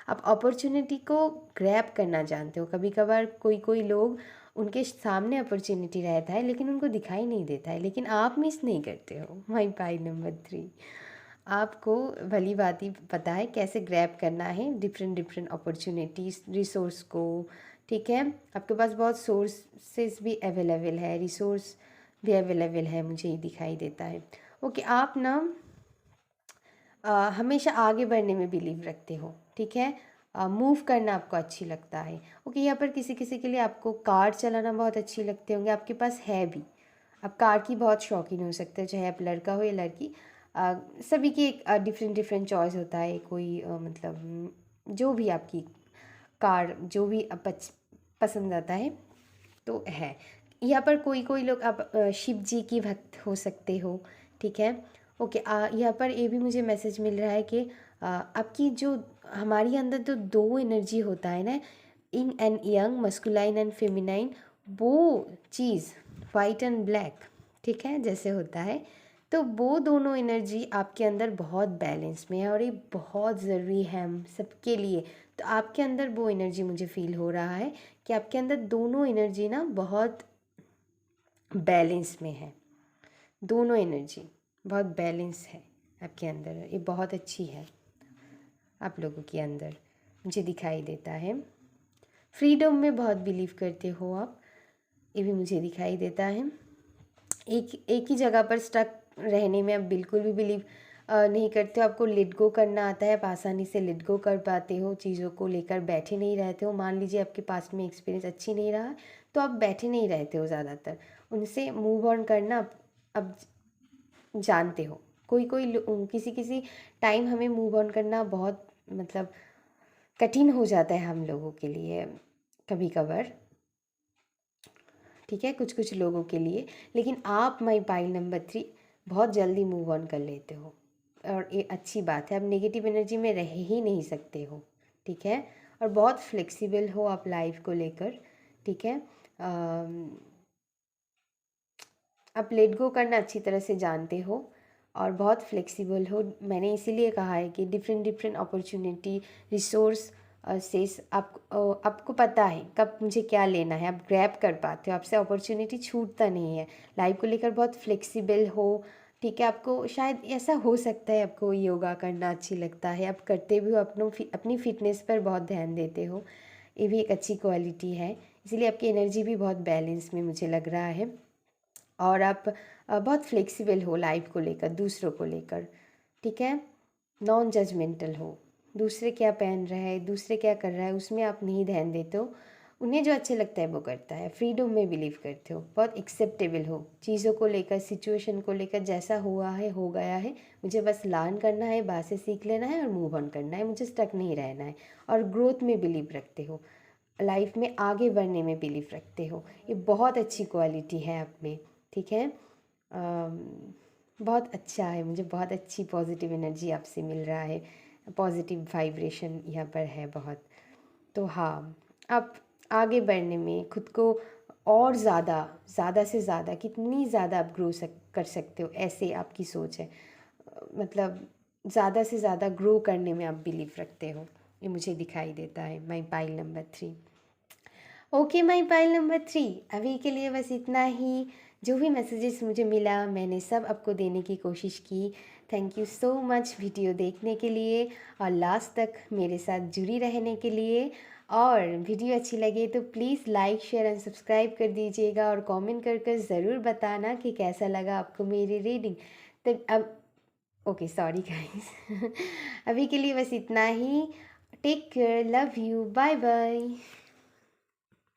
आप अपॉर्चुनिटी को ग्रैब करना जानते हो। कभी कभार कोई कोई लोग, उनके सामने अपॉर्चुनिटी रहता है लेकिन उनको दिखाई नहीं देता है, लेकिन आप मिस नहीं करते हो। माई पाई नंबर 3। आपको भली बात ही पता है कैसे ग्रैब करना है डिफरेंट डिफरेंट अपॉर्चुनिटीज़, रिसोर्स को। ठीक है, आपके पास बहुत सोर्सेस भी अवेलेबल है, रिसोर्स भी अवेलेबल है, मुझे ये दिखाई देता है। ओके, आप ना हमेशा आगे बढ़ने में बिलीव रखते हो। ठीक है, मूव करना आपको अच्छी लगता है। ओके, यहाँ पर किसी किसी के लिए आपको कार चलाना बहुत अच्छी लगते होंगे, आपके पास है भी। आप कार की बहुत शौकीन हो सकते हो, चाहे आप लड़का हो या लड़की। सभी की एक डिफरेंट डिफरेंट चॉइस होता है। कोई मतलब जो भी आपकी कार जो भी पसंद आता है तो है। यहाँ पर कोई कोई लोग आप शिव जी की भक्त हो सकते हो। ठीक है, ओके। यहाँ पर ये भी मुझे मैसेज मिल रहा है कि आपकी जो, हमारी अंदर जो दो एनर्जी होता है ना, in and young, masculine and feminine, वो चीज़ वाइट एंड ब्लैक, ठीक है, जैसे होता है, तो वो दोनों एनर्जी आपके अंदर बहुत बैलेंस में है और ये बहुत ज़रूरी है हम सबके लिए। तो आपके अंदर वो एनर्जी मुझे फील हो रहा है कि आपके अंदर दोनों एनर्जी ना बहुत बैलेंस में है। दोनों एनर्जी बहुत बैलेंस है आपके अंदर, ये बहुत अच्छी है आप लोगों के अंदर, मुझे दिखाई देता है। फ्रीडम में बहुत बिलीव करते हो आप, ये भी मुझे दिखाई देता है। एक ही जगह पर स्टक रहने में आप बिल्कुल भी बिलीव नहीं करते हो। आपको लेट गो करना आता है, आप आसानी से लेट गो कर पाते हो, चीज़ों को लेकर बैठे नहीं रहते हो। मान लीजिए आपके पास में एक्सपीरियंस अच्छी नहीं रहा तो आप बैठे नहीं रहते हो ज़्यादातर, उनसे मूव ऑन करना अब जानते हो। कोई कोई किसी किसी टाइम हमें मूव ऑन करना बहुत मतलब कठिन हो जाता है हम लोगों के लिए कभी कभार। ठीक है, कुछ कुछ लोगों के लिए, लेकिन आप माई पाइल नंबर 3 बहुत जल्दी मूव ऑन कर लेते हो और ये अच्छी बात है। आप नेगेटिव एनर्जी में रह ही नहीं सकते हो। ठीक है, और बहुत फ्लेक्सिबल हो आप लाइफ को लेकर। ठीक है, आप लेट गो करना अच्छी तरह से जानते हो और बहुत फ्लेक्सिबल हो। मैंने इसीलिए कहा है कि डिफरेंट डिफरेंट अपॉर्चुनिटी, रिसोर्स से आपको पता है कब मुझे क्या लेना है, आप ग्रैब कर पाते हो, आपसे अपॉर्चुनिटी छूटता नहीं है। लाइफ को लेकर बहुत फ्लेक्सिबल हो। ठीक है, आपको शायद ऐसा हो सकता है आपको योगा करना अच्छी लगता है, आप करते भी हो, अपनी फ़िटनेस पर बहुत ध्यान देते हो, ये भी एक अच्छी क्वालिटी है। इसीलिए आपकी एनर्जी भी बहुत बैलेंस में मुझे लग रहा है। और आप बहुत फ्लेक्सिबल हो लाइफ को लेकर, दूसरों को लेकर। ठीक है, नॉन जजमेंटल हो, दूसरे क्या पहन रहा है, दूसरे क्या कर रहा है, उसमें आप नहीं ध्यान देते हो। उन्हें जो अच्छे लगता है वो करता है। फ्रीडम में बिलीव करते हो, बहुत एक्सेप्टेबल हो चीज़ों को लेकर, सिचुएशन को लेकर। जैसा हुआ है हो गया है, मुझे बस लर्न करना है, बात से सीख लेना है और मूव ऑन करना है, मुझे स्टक नहीं रहना है। और ग्रोथ में बिलीव रखते हो, लाइफ में आगे बढ़ने में बिलीव रखते हो, ये बहुत अच्छी क्वालिटी है आप में। ठीक है, बहुत अच्छा है, मुझे बहुत अच्छी पॉजिटिव एनर्जी आपसे मिल रहा है, पॉजिटिव वाइब्रेशन यहाँ पर है बहुत। तो हाँ, आप आगे बढ़ने में खुद को और ज़्यादा से ज़्यादा, कितनी ज़्यादा आप ग्रो कर सकते हो, ऐसे आपकी सोच है। मतलब ज़्यादा से ज़्यादा ग्रो करने में आप बिलीव रखते हो, ये मुझे दिखाई देता है। My pile number 3। Okay my pile number 3, अभी के लिए बस इतना ही। जो भी मैसेजेस मुझे मिला मैंने सब आपको देने की कोशिश की। Thank you so much video देखने के लिए और लास्ट तक मेरे साथ जुड़ी रहने के लिए। और वीडियो अच्छी लगे तो please like, share and subscribe कर दीजिएगा और कमेंट कर ज़रूर बताना कि कैसा लगा आपको मेरी रीडिंग। तो अब ओके, सॉरी गाइस। अभी के लिए बस इतना ही। Take care, love you, bye bye.